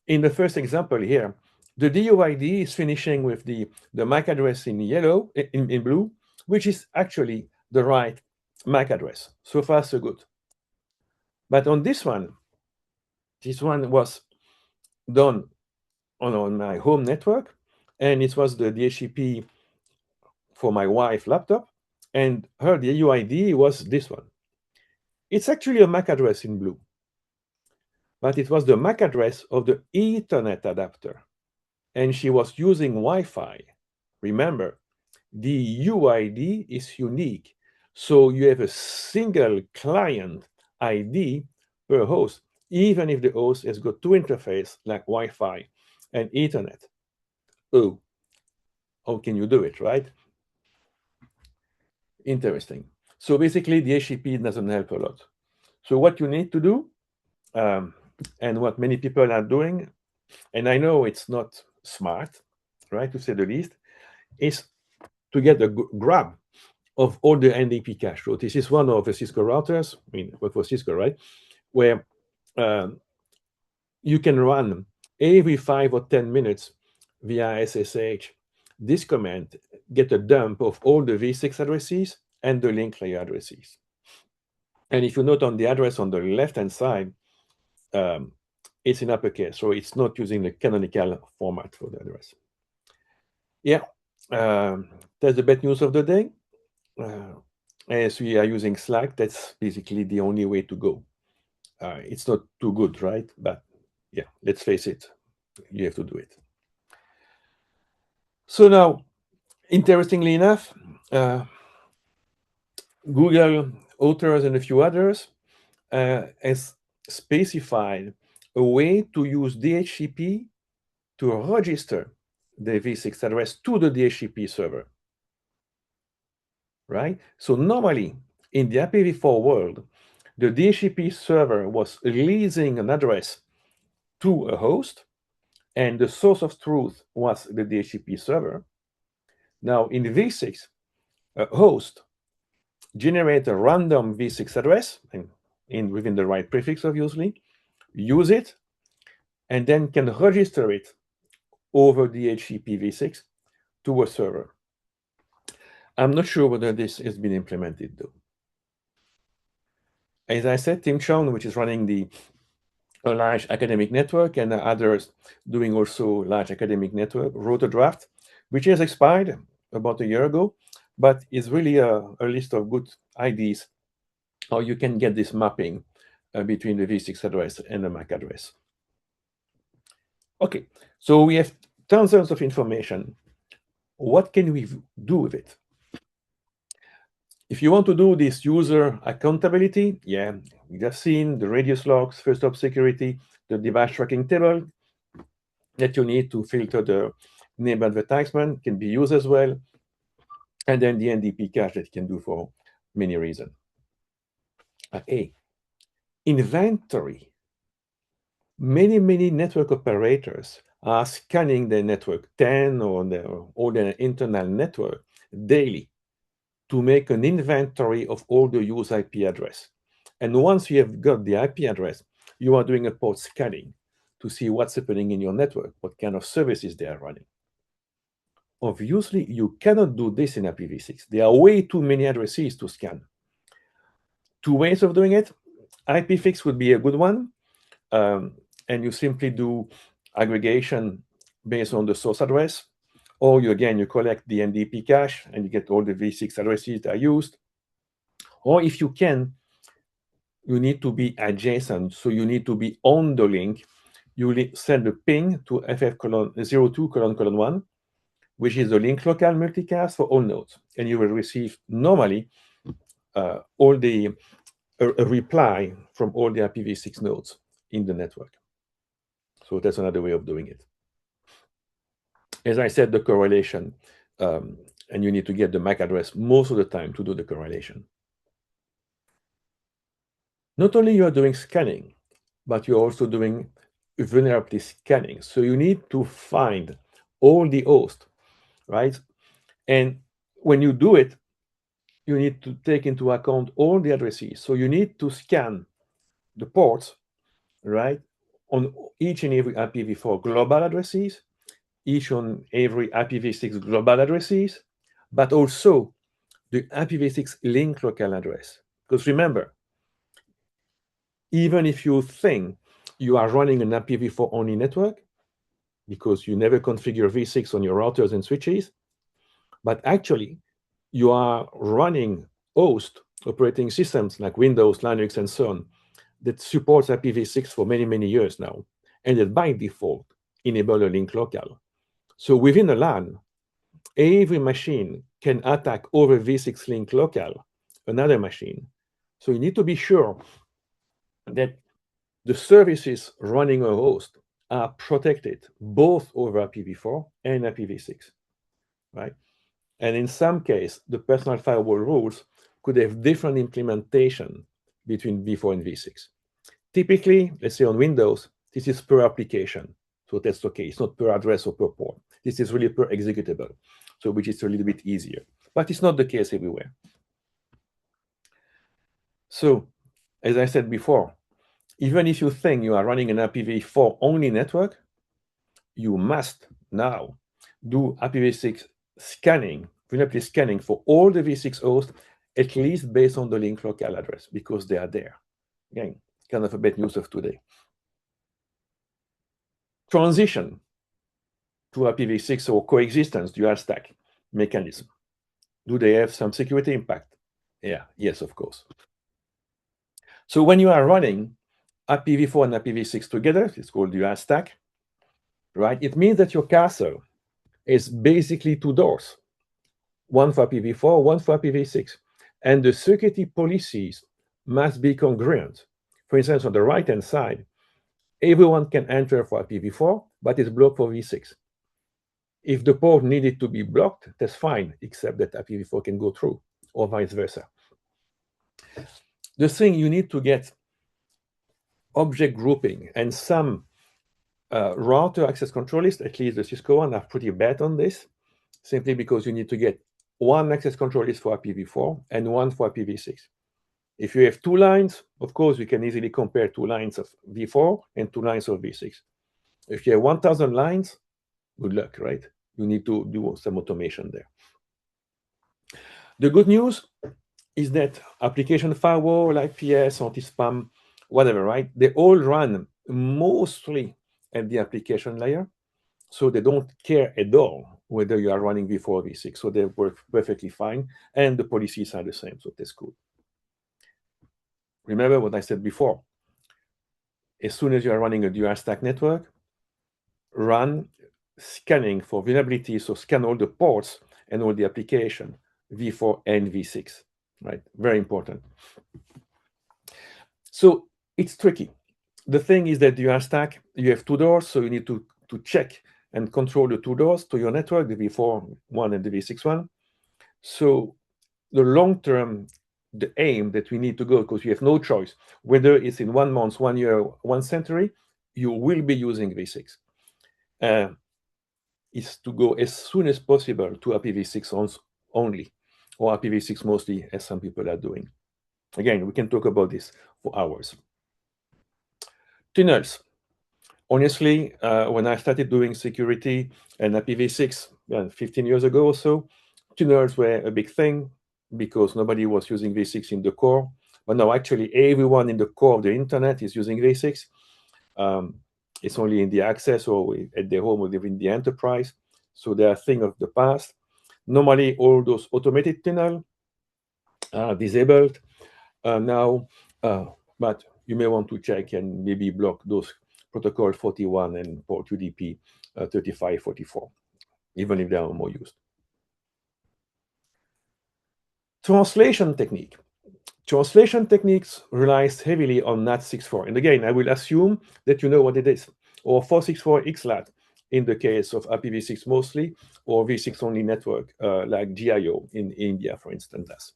Speaker 2: in the first example here, the DUID is finishing with the MAC address in yellow, in blue, which is actually the right MAC address. So far, so good. But on this one was done on my home network, and it was the DHCP for my wife's laptop, and her DUID was this one. It's actually a MAC address in blue, but it was the MAC address of the Ethernet adapter, and she was using Wi-Fi. Remember, the UID is unique, so you have a single client ID per host, even if the host has got two interfaces like Wi-Fi and Ethernet. Oh, how can you do it, right? Interesting. So basically, the DHCP doesn't help a lot. So what you need to do, and what many people are doing, and I know it's not smart, right, to say the least, is to get a grab of all the NDP cache. So this is one of the Cisco routers, I mean, work for Cisco, right? Where you can run every 5 or 10 minutes via SSH this command, get a dump of all the v6 addresses and the link layer addresses. And if you note on the address on the left-hand side, it's in uppercase, so it's not using the canonical format for the address. Yeah, that's the bad news of the day. As we are using Slack, that's basically the only way to go. It's not too good, right? But yeah, let's face it, you have to do it. So now, interestingly enough, Google, authors, and a few others has specified a way to use DHCP to register the v6 address to the DHCP server, right? So normally, in the IPv4 world, the DHCP server was releasing an address to a host, and the source of truth was the DHCP server. Now, in the v6, a host generates a random v6 address, and within the right prefix, obviously, use it, and then can register it over DHCP v6 to a server. I'm not sure whether this has been implemented, though. As I said, Tim Chong, which is running the large academic network, and others doing also large academic network, wrote a draft, which has expired about a year ago, but is really a list of good ideas how you can get this mapping between the v6 address and the MAC address. Okay, so we have tons of information. What can we do with it? If you want to do this user accountability, yeah, we have seen the radius logs, first hop security, the device tracking table that you need to filter the name advertisement can be used as well. And then the NDP cache that you can do for many reasons. Okay, inventory. Many network operators are scanning their network 10 or their internal network daily to make an inventory of all the used IP address. And once you have got the IP address, you are doing a port scanning to see what's happening in your network, what kind of services they are running. Obviously, you cannot do this in IPv6. There are way too many addresses to scan. Two ways of doing it. IPfix would be a good one. And you simply do aggregation based on the source address. Or you collect the NDP cache and you get all the v6 addresses that are used. Or if you can, you need to be adjacent. So you need to be on the link. You send a ping to ff:02::1, which is the link local multicast for all nodes. And you will receive normally a reply from all the IPv6 nodes in the network. So that's another way of doing it. As I said, the correlation, and you need to get the MAC address most of the time to do the correlation. Not only you are doing scanning, but you're also doing vulnerability scanning. So you need to find all the hosts, right? And when you do it, you need to take into account all the addresses. So you need to scan the ports, right, on each and every IPv4 global addresses, each on every IPv6 global addresses, but also the IPv6 link local address. Because remember, even if you think you are running an IPv4 only network, because you never configure v6 on your routers and switches, but actually you are running host operating systems like Windows, Linux, and so on that supports IPv6 for many years now, and that by default enable a link local. So within a LAN, every machine can attack over v6 link local another machine. So you need to be sure that the services running a host are protected both over IPv4 and IPv6, right? And in some case, the personal firewall rules could have different implementation between v4 and v6. Typically, let's say on Windows, this is per application. So that's okay. It's not per address or per port. This is really per executable. so which is a little bit easier. But it's not the case everywhere. So, as I said before, even if you think you are running an IPv4 only network, you must now do IPv6 scanning, vulnerability scanning for all the v6 hosts, at least based on the link local address, because they are there. Again, kind of a bad news of today. Transition to IPv6 or coexistence dual stack mechanism. Do they have some security impact? Yeah, yes, of course. So when you are running IPv4 and IPv6 together, it's called dual stack, right? It means that your castle is basically two doors, one for IPv4, one for IPv6. And the security policies must be congruent. For instance, on the right-hand side, everyone can enter for IPv4, but it's blocked for v6. If the port needed to be blocked, that's fine, except that IPv4 can go through, or vice versa. The thing you need to get object grouping and some router access control list, at least the Cisco one, are pretty bad on this, simply because you need to get one access control list for IPv4 and one for IPv6. If you have two lines, of course, you can easily compare two lines of v4 and two lines of v6. If you have 1,000 lines, good luck, right? You need to do some automation there. The good news is that application firewall, IPS, anti-spam, whatever, right? They all run mostly at the application layer, so they don't care at all whether you are running v4 or v6, so they work perfectly fine, and the policies are the same, so that's good. Remember what I said before. As soon as you are running a dual stack network, run scanning for vulnerabilities, so scan all the ports and all the application, v4 and v6, right? Very important. So it's tricky. The thing is that dual stack, you have two doors, so you need to check and control the two doors to your network, the v4 one and the v6 one. So the long-term, the aim that we need to go, because you have no choice, whether it's in 1 month, 1 year, 1 century, you will be using v6. Is to go as soon as possible to IPv6 only, or IPv6 mostly, as some people are doing. Again, we can talk about this for hours. Tunnels. Honestly, when I started doing security and IPv6 15 years ago or so, tunnels were a big thing because nobody was using v6 in the core. But now actually everyone in the core of the internet is using v6. It's only in the access or at the home or in the enterprise. So they are a thing of the past. Normally, all those automated tunnels are disabled now, but you may want to check and maybe block those protocol 41 and port UDP 3544, even if they are more used. Translation technique. Translation techniques relies heavily on NAT64. And again, I will assume that you know what it is, or 464 XLAT in the case of IPv6 mostly, or v6 only network like GIO in India, for instance, does.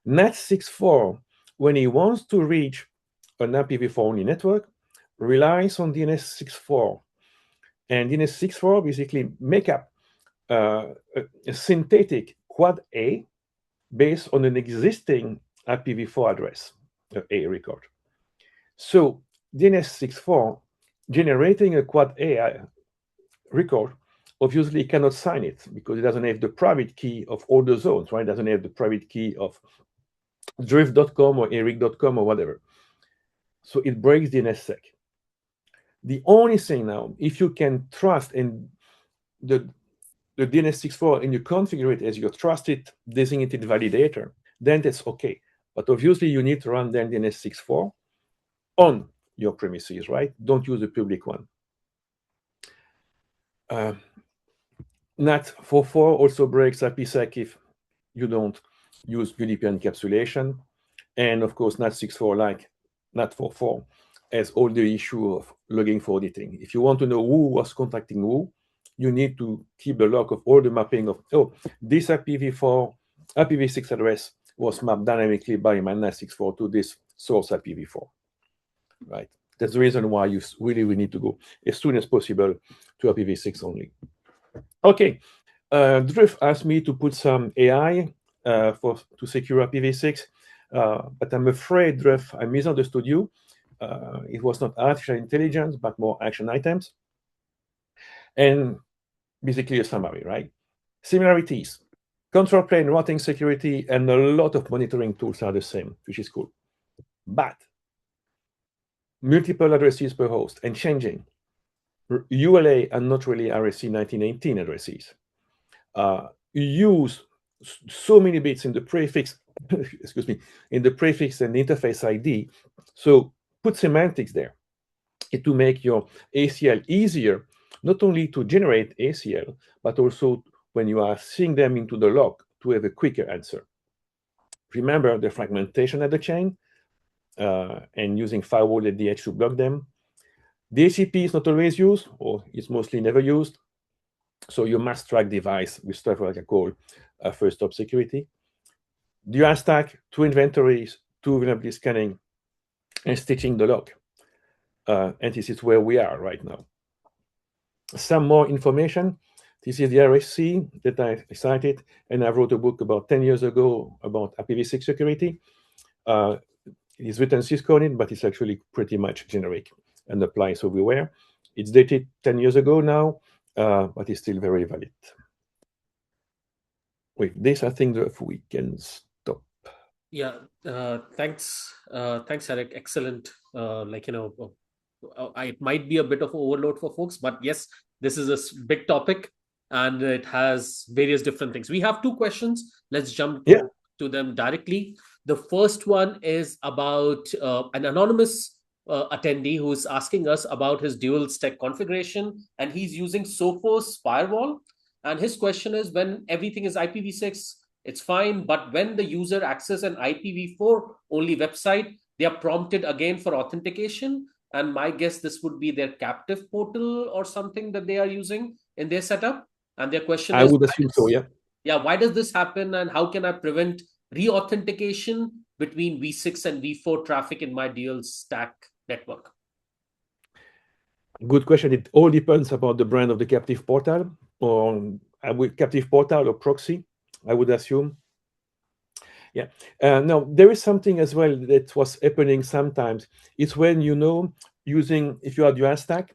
Speaker 2: NAT64, when it wants to reach an IPv4 only network, relies on DNS64. And DNS64 basically make up a synthetic quad A based on an existing IPv4 address, A record. So DNS64 generating a quad A record obviously cannot sign it because it doesn't have the private key of all the zones, right? It doesn't have the private key of drift.com or eric.com or whatever. So it breaks DNSSEC. The only thing now, if you can trust in the DNS64 and you configure it as your trusted designated validator, then that's okay. But obviously you need to run then DNS64 on your premises, right? Don't use the public one. NAT44 also breaks IPsec if you don't use UDP encapsulation. And of course, NAT64, like NAT44, has all the issue of logging for auditing. If you want to know who was contacting who, you need to keep the log of all the mapping of, oh, this IPv6 address was mapped dynamically by my NAT64 to this source IPv4, right? That's the reason why you really need to go as soon as possible to IPv6 only. Okay, Drift asked me to put some AI to secure IPv6, but I'm afraid, Drift, I misunderstood you. It was not artificial intelligence, but more action items. And basically a summary, right? Similarities. Control plane routing security and a lot of monitoring tools are the same, which is cool. But multiple addresses per host and changing. ULA are not really RFC 1918 addresses. Use so many bits in the prefix, excuse me, in the prefix and interface ID. So put semantics there to make your ACL easier, not only to generate ACL, but also when you are seeing them into the log to have a quicker answer. Remember the fragmentation at the chain and using firewall at the edge to block them. DHCP is not always used, or it's mostly never used. So you must track device with stuff like I call first stop security. Dual stack, 2 inventories, 2 vulnerability scanning, and stitching the log. And this is where we are right now. Some more information. This is the RFC that I cited, and I wrote a book about 10 years ago about IPv6 security. It's written Cisco in it, but it's actually pretty much generic and applies everywhere. It's dated 10 years ago now, but it's still very valid. With this, I think that we can stop.
Speaker 1: Yeah, thanks, Eric. Excellent. It might be a bit of overload for folks, but yes, this is a big topic and it has various different things. We have 2 questions. Let's jump to them directly. The first one is about an anonymous attendee who is asking us about his dual stack configuration, and he's using Sophos firewall. And his question is, when everything is IPv6, it's fine, but when the user access an IPv4 only website, they are prompted again for authentication. And my guess, this would be their captive portal or something that they are using in their setup. And their question is,
Speaker 2: I would assume so, yeah.
Speaker 1: Yeah, why does this happen, and how can I prevent re-authentication between V6 and V4 traffic in my dual stack network?
Speaker 2: Good question. It all depends about the brand of the captive portal, or captive portal or proxy, I would assume. Yeah. Now, there is something as well that was happening sometimes. It's when, if you are dual stack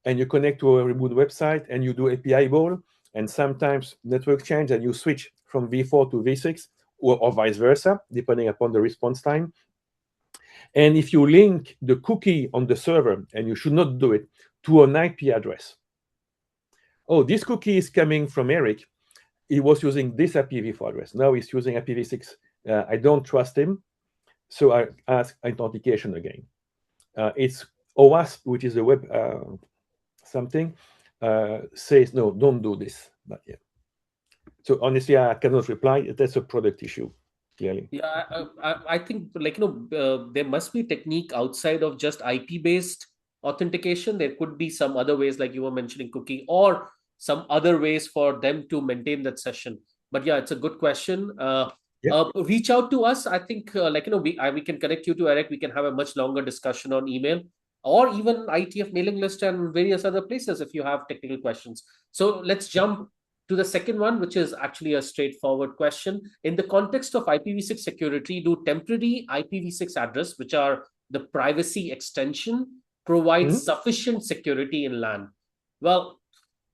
Speaker 2: and you connect to a remote website and you do API call, and sometimes network change and you switch from V4 to V6 or vice versa, depending upon the response time. And if you link the cookie on the server, and you should not do it, to an IP address. Oh, this cookie is coming from Eric. He was using this IPv4 address. Now he's using IPv6. I don't trust him. So I ask authentication again. It's OWASP, which is a web something, says, no, don't do this. But yeah. So honestly, I cannot reply. That's a product issue, clearly.
Speaker 1: Yeah, I think there must be technique outside of just IP-based authentication. There could be some other ways, like you were mentioning, cookie, or some other ways for them to maintain that session. But yeah, it's a good question. Reach out to us. I think we can connect you to Eric. We can have a much longer discussion on email, or even IETF mailing list and various other places if you have technical questions. So let's jump to the second one, which is actually a straightforward question. In the context of IPv6 security, do temporary IPv6 address, which are the privacy extension, provide sufficient security in LAN? Well,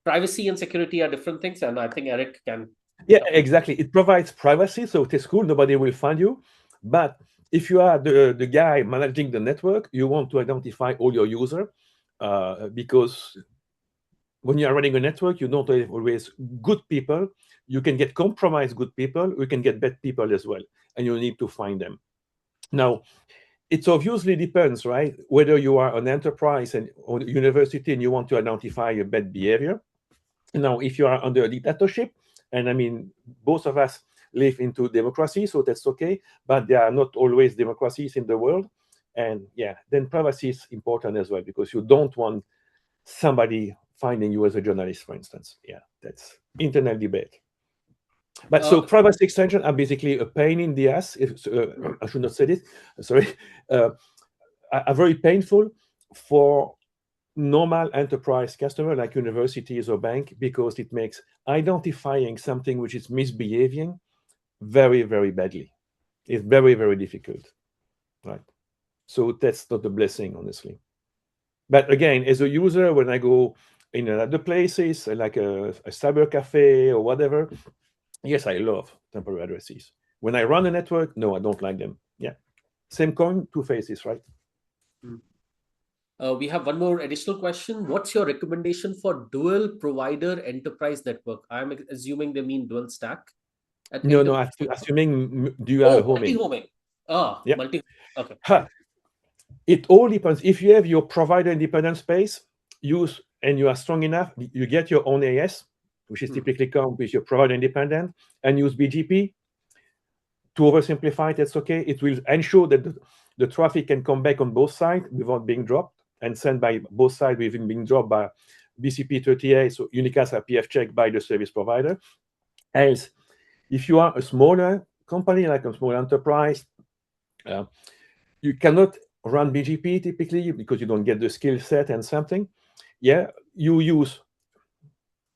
Speaker 1: privacy and security are different things, and I think Eric can.
Speaker 2: Yeah, exactly. It provides privacy, so it is cool. Nobody will find you. But if you are the guy managing the network, you want to identify all your users because when you are running a network, you don't have always good people. You can get compromised good people. You can get bad people as well, and you need to find them. Now, it obviously depends, right? Whether you are an enterprise or university and you want to identify a bad behavior. Now, if you are under a dictatorship, and I mean, both of us live into democracy, so that's okay, but there are not always democracies in the world. And yeah, then privacy is important as well, because you don't want somebody finding you as a journalist, for instance. Yeah, that's internal debate. But so privacy extension are basically a pain in the ass. I should not say this. Sorry, are very painful for normal enterprise customer like universities or bank, because it makes identifying something which is misbehaving very, very badly. It's very, very difficult, right? So that's not a blessing, honestly. But again, as a user, when I go in other places, like a cyber cafe or whatever, yes, I love temporary addresses. When I run a network, no, I don't like them. Yeah. Same coin, two faces, right?
Speaker 1: We have one more additional question. What's your recommendation for dual provider enterprise network? I'm assuming they mean dual stack at
Speaker 2: No, no,
Speaker 1: enterprise.
Speaker 2: assuming dual
Speaker 1: Oh,
Speaker 2: homing.
Speaker 1: multi-homing. Ah,
Speaker 2: Yeah.
Speaker 1: multi. Okay.
Speaker 2: It all depends. If you have your provider independent space, use and you are strong enough, you get your own AS, which is typically come with your provider independent, and use BGP. To oversimplify it, that's okay. It will ensure that the traffic can come back on both sides without being dropped and sent by both sides without being dropped by BCP38, so unicast IPF check by the service provider. Else, if you are a smaller company, like a small enterprise, you cannot run BGP typically because you don't get the skill set and something. Yeah, you use,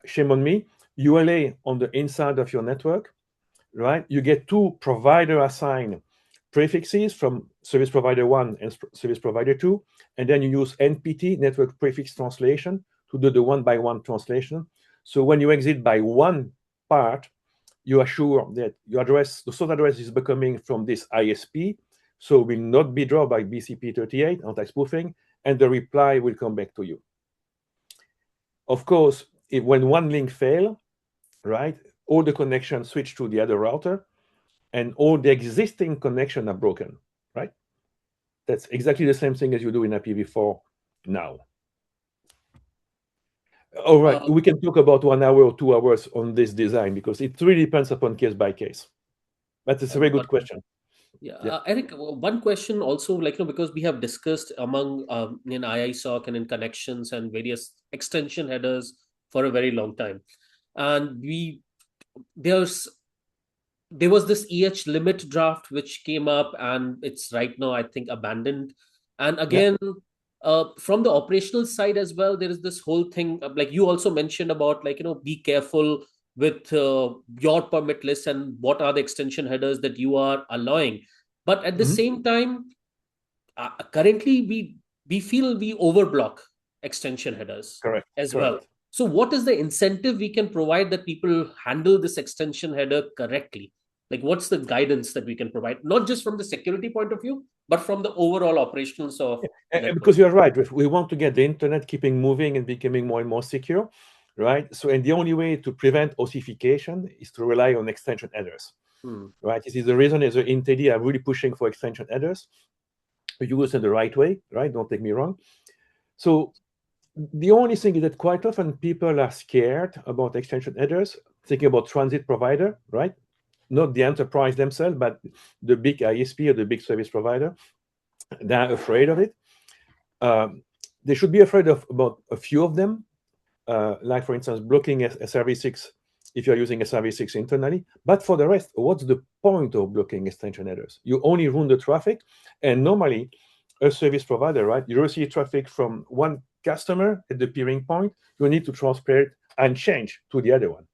Speaker 2: shame on me, ULA on the inside of your network, right? You get two provider assigned prefixes from service provider 1 and service provider 2, and then you use NPT, network prefix translation, to do the one-by-one translation. So when you exit by one part, you are sure that your address, the source address, is becoming from this ISP, so will not be dropped by BCP38 anti-spoofing, and the reply will come back to you. Of course, when one link fails, right, all the connections switch to the other router, and all the existing connections are broken, right? That's exactly the same thing as you do in IPv4 now. All right, we can talk about 1 hour or 2 hours on this design because it really depends upon case by case. But it's a very good question.
Speaker 1: Yeah, Eric, one question also, like, because we have discussed among in IISOC and in connections and various extension headers for a very long time, and there's there was this EH limit draft which came up, and it's right now I think abandoned. And again, from the operational side as well, there is this whole thing like you also mentioned about, like, be careful with your permit list and what are the extension headers that you are allowing. But at the same time, currently we feel we overblock extension headers
Speaker 2: Correct.
Speaker 1: as well. So what is the incentive we can provide that people handle this extension header correctly? Like, what's the guidance that we can provide, not just from the security point of view, but from the overall operations of
Speaker 2: because you're right. We want to get the internet keeping moving and becoming more and more secure, right? So, and the only way to prevent ossification is to rely on extension headers, right? This is the reason as an INTEDI are really pushing for extension headers. Use it the right way, right? Don't take me wrong. So the only thing is that quite often people are scared about extension headers, thinking about transit provider, right? Not the enterprise themselves, but the big ISP or the big service provider. They're afraid of it. They should be afraid of about a few of them, like, for instance, blocking a SRv6 if you're using a SRv6 internally. But for the rest, what's the point of blocking extension headers? You only run the traffic, and normally a service provider, right? You receive traffic from one customer at the peering point, you need to transfer it and change to the other one,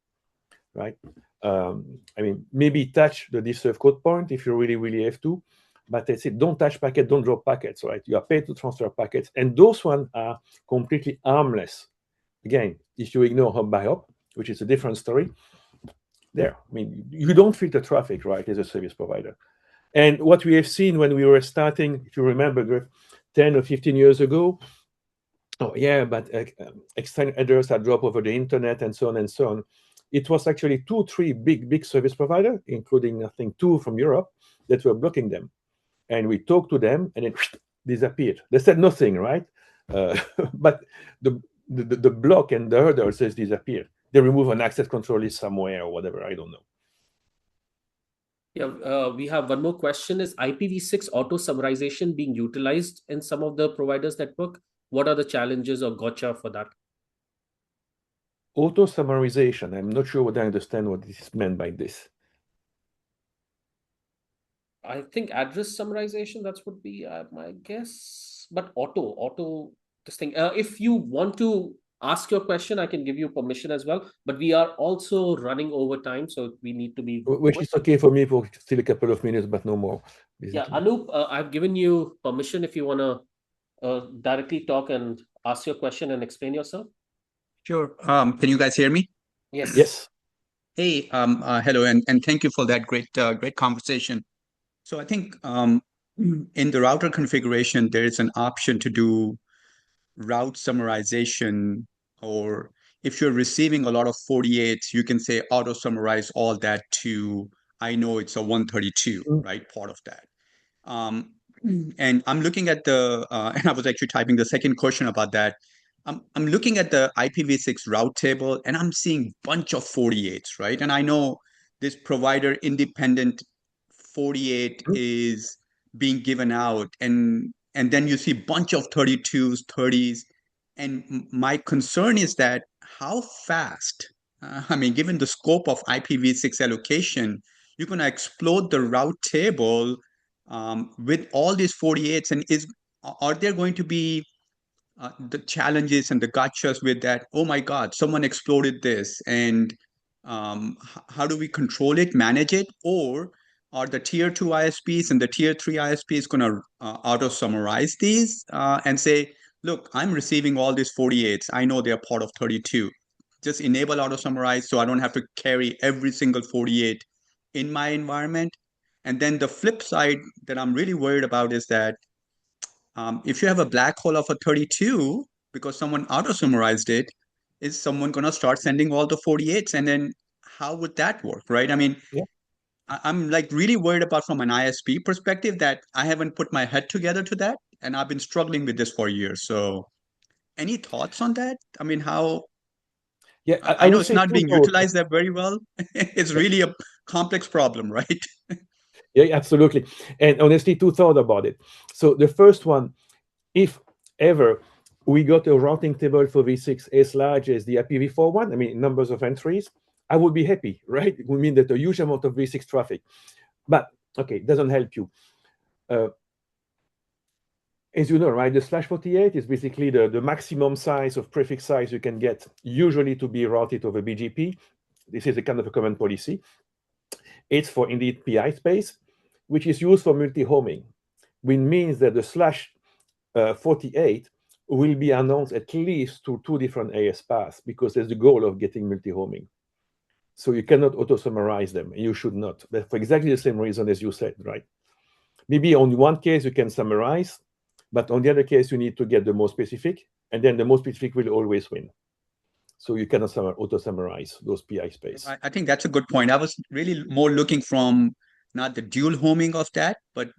Speaker 2: right? I mean, maybe touch the deserve code point if you really, really have to, but that's it. Don't touch packets, don't drop packets, right? You are paid to transfer packets, and those ones are completely harmless. Again, if you ignore hop by hop, which is a different story, there. I mean, you don't filter traffic, right, as a service provider. And what we have seen when we were starting, if you remember, 10 or 15 years ago, oh yeah, but external headers are dropped over the internet and so on and so on. It was actually 2, 3 big service providers, including I think 2 from Europe, that were blocking them. And we talked to them, and it disappeared. They said nothing, right? But the block and the hurdle says disappeared. They remove an access control list somewhere or whatever. I don't know.
Speaker 1: Yeah, we have one more question. Is IPv6 auto summarization being utilized in some of the providers' network? What are the challenges or gotcha for that?
Speaker 2: Auto summarization. I'm not sure what I understand what is meant by this.
Speaker 1: I think address summarization, that would be my guess. But auto. this thing. If you want to ask your question, I can give you permission as well. But we are also running over time, so we need to be
Speaker 2: Which
Speaker 1: quick.
Speaker 2: is okay for me for still a couple of minutes, but no more,
Speaker 1: Yeah,
Speaker 2: basically.
Speaker 1: Anup, I've given you permission if you want to directly talk and ask your question and explain yourself.
Speaker 3: Sure. Can you guys hear me?
Speaker 1: Yes.
Speaker 2: Yes.
Speaker 3: Hey, hello, and thank you for that great conversation. So I think in the router configuration, there is an option to do route summarization, or if you're receiving a lot of 48s, you can say auto summarize all that to, I know it's a 132, right? Part of that. And I'm looking at and I was actually typing the second question about that. I'm looking at the IPv6 route table and I'm seeing bunch of 48s, right? And I know this provider independent 48 is being given out, and then you see bunch of 32s, 30s. And my concern is that how fast, I mean, given the scope of IPv6 allocation, you're going to explode the route table with all these 48s, and are there going to be the challenges and the gotchas with that? Oh my God, someone exploded this, and how do we control it, manage it? Or are the tier 2 ISPs and the tier 3 ISPs going to auto summarize these and say, look, I'm receiving all these 48s, I know they're part of 32, just enable auto summarize so I don't have to carry every single 48 in my environment? And then the flip side that I'm really worried about is that if you have a black hole of a 32, because someone auto summarized it, is someone going to start sending all the 48s? And then how would that work, right? I mean,
Speaker 2: Yeah.
Speaker 3: I'm like really worried about from an ISP perspective that I haven't put my head together to that. And I've been struggling with this for years. So any thoughts on that? I mean, how,
Speaker 2: Yeah,
Speaker 3: I
Speaker 2: I
Speaker 3: know
Speaker 2: would
Speaker 3: it's
Speaker 2: say
Speaker 3: not
Speaker 2: two
Speaker 3: being
Speaker 2: thoughts.
Speaker 3: utilized that very well. It's really a complex problem, right?
Speaker 2: Yeah, absolutely. And honestly, two thoughts about it. So the first one, if ever we got a routing table for V6 as large as the IPv4 one, I mean, numbers of entries, I would be happy, right? It would mean that a huge amount of V6 traffic. But, okay, it doesn't help you. As you know, right, the /48 is basically the maximum size of prefix size you can get, usually to be routed over BGP. This is a kind of a common policy. It's for indeed PI space, which is used for multi-homing, which means that the /48 will be announced at least to two different AS paths because there's the goal of getting multi-homing. So you cannot auto-summarize them, and you should not. But for exactly the same reason as you said, right? Maybe on one case you can summarize, but on the other case you need to get the more specific, and then the more specific will always win. So you cannot auto-summarize those PI space.
Speaker 3: I think that's a good point. I was really more looking from not the dual homing of that, but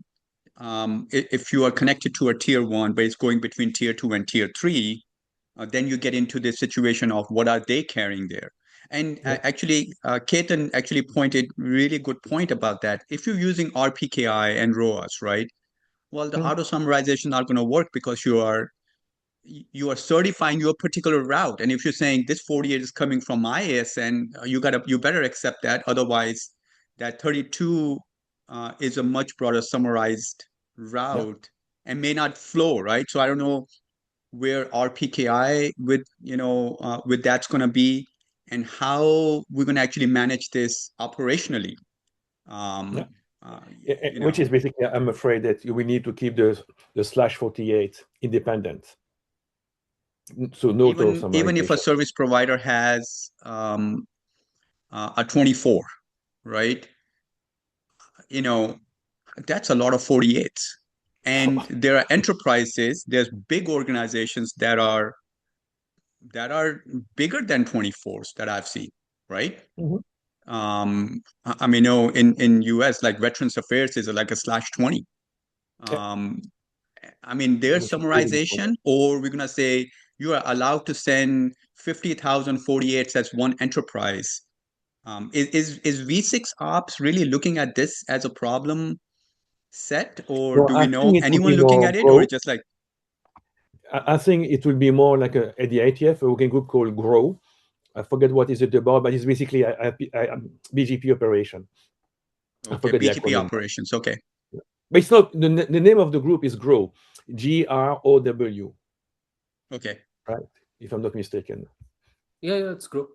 Speaker 3: if you are connected to a tier 1, but it's going between tier 2 and tier 3, then you get into this situation of what are they carrying there. And actually, Ketan actually pointed really good point about that. If you're using RPKI and ROAS, right? Well, the auto summarization not going to work because you are certifying your particular route. And if you're saying this 48 is coming from my ASN, you better accept that. Otherwise, that 32 is a much broader summarized route and may not flow, right? So I don't know where RPKI with that's going to be and how we're going to actually manage this operationally.
Speaker 2: Which is basically, I'm afraid that we need to keep the /48 independent. So no
Speaker 3: even if a service provider has a 24, right? That's a lot of 48s. And there are enterprises, there's big organizations that are bigger than 24s that I've seen, right? I mean, in US, like Veterans Affairs is like a /20. I mean, there's summarization, or we're gonna say you are allowed to send 50,000 48s as one enterprise. Is V6 Ops really looking at this as a problem set, or do we know anyone looking at it, or just like?
Speaker 2: I think it will be more like at the IETF, a working group called GROW. I forget what is it about, but it's basically a BGP operation.
Speaker 3: Okay, I forget BGP operations. Okay,
Speaker 2: but it's not the name of the group is GROW, GROW.
Speaker 3: Okay.
Speaker 2: right? If I'm not mistaken.
Speaker 1: Yeah, it's group.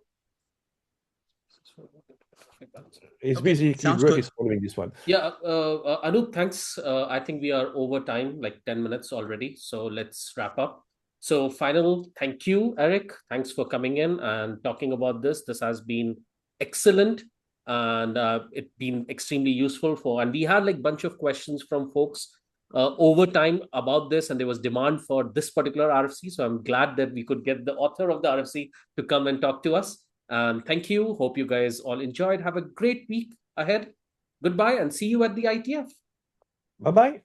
Speaker 2: It's
Speaker 1: Okay.
Speaker 2: basically
Speaker 3: Sounds
Speaker 2: Brooke
Speaker 3: good.
Speaker 2: is following this one.
Speaker 1: Yeah, Anup, thanks. I think we are over time, like 10 minutes already. So let's wrap up. So final thank you, Eric. Thanks for coming in and talking about this. This has been excellent, and it's been extremely useful for, and we had like bunch of questions from folks over time about this, and there was demand for this particular RFC. So I'm glad that we could get the author of the RFC to come and talk to us. And thank you. Hope you guys all enjoyed. Have a great week ahead. Goodbye and see you at the IETF.
Speaker 2: Bye-bye.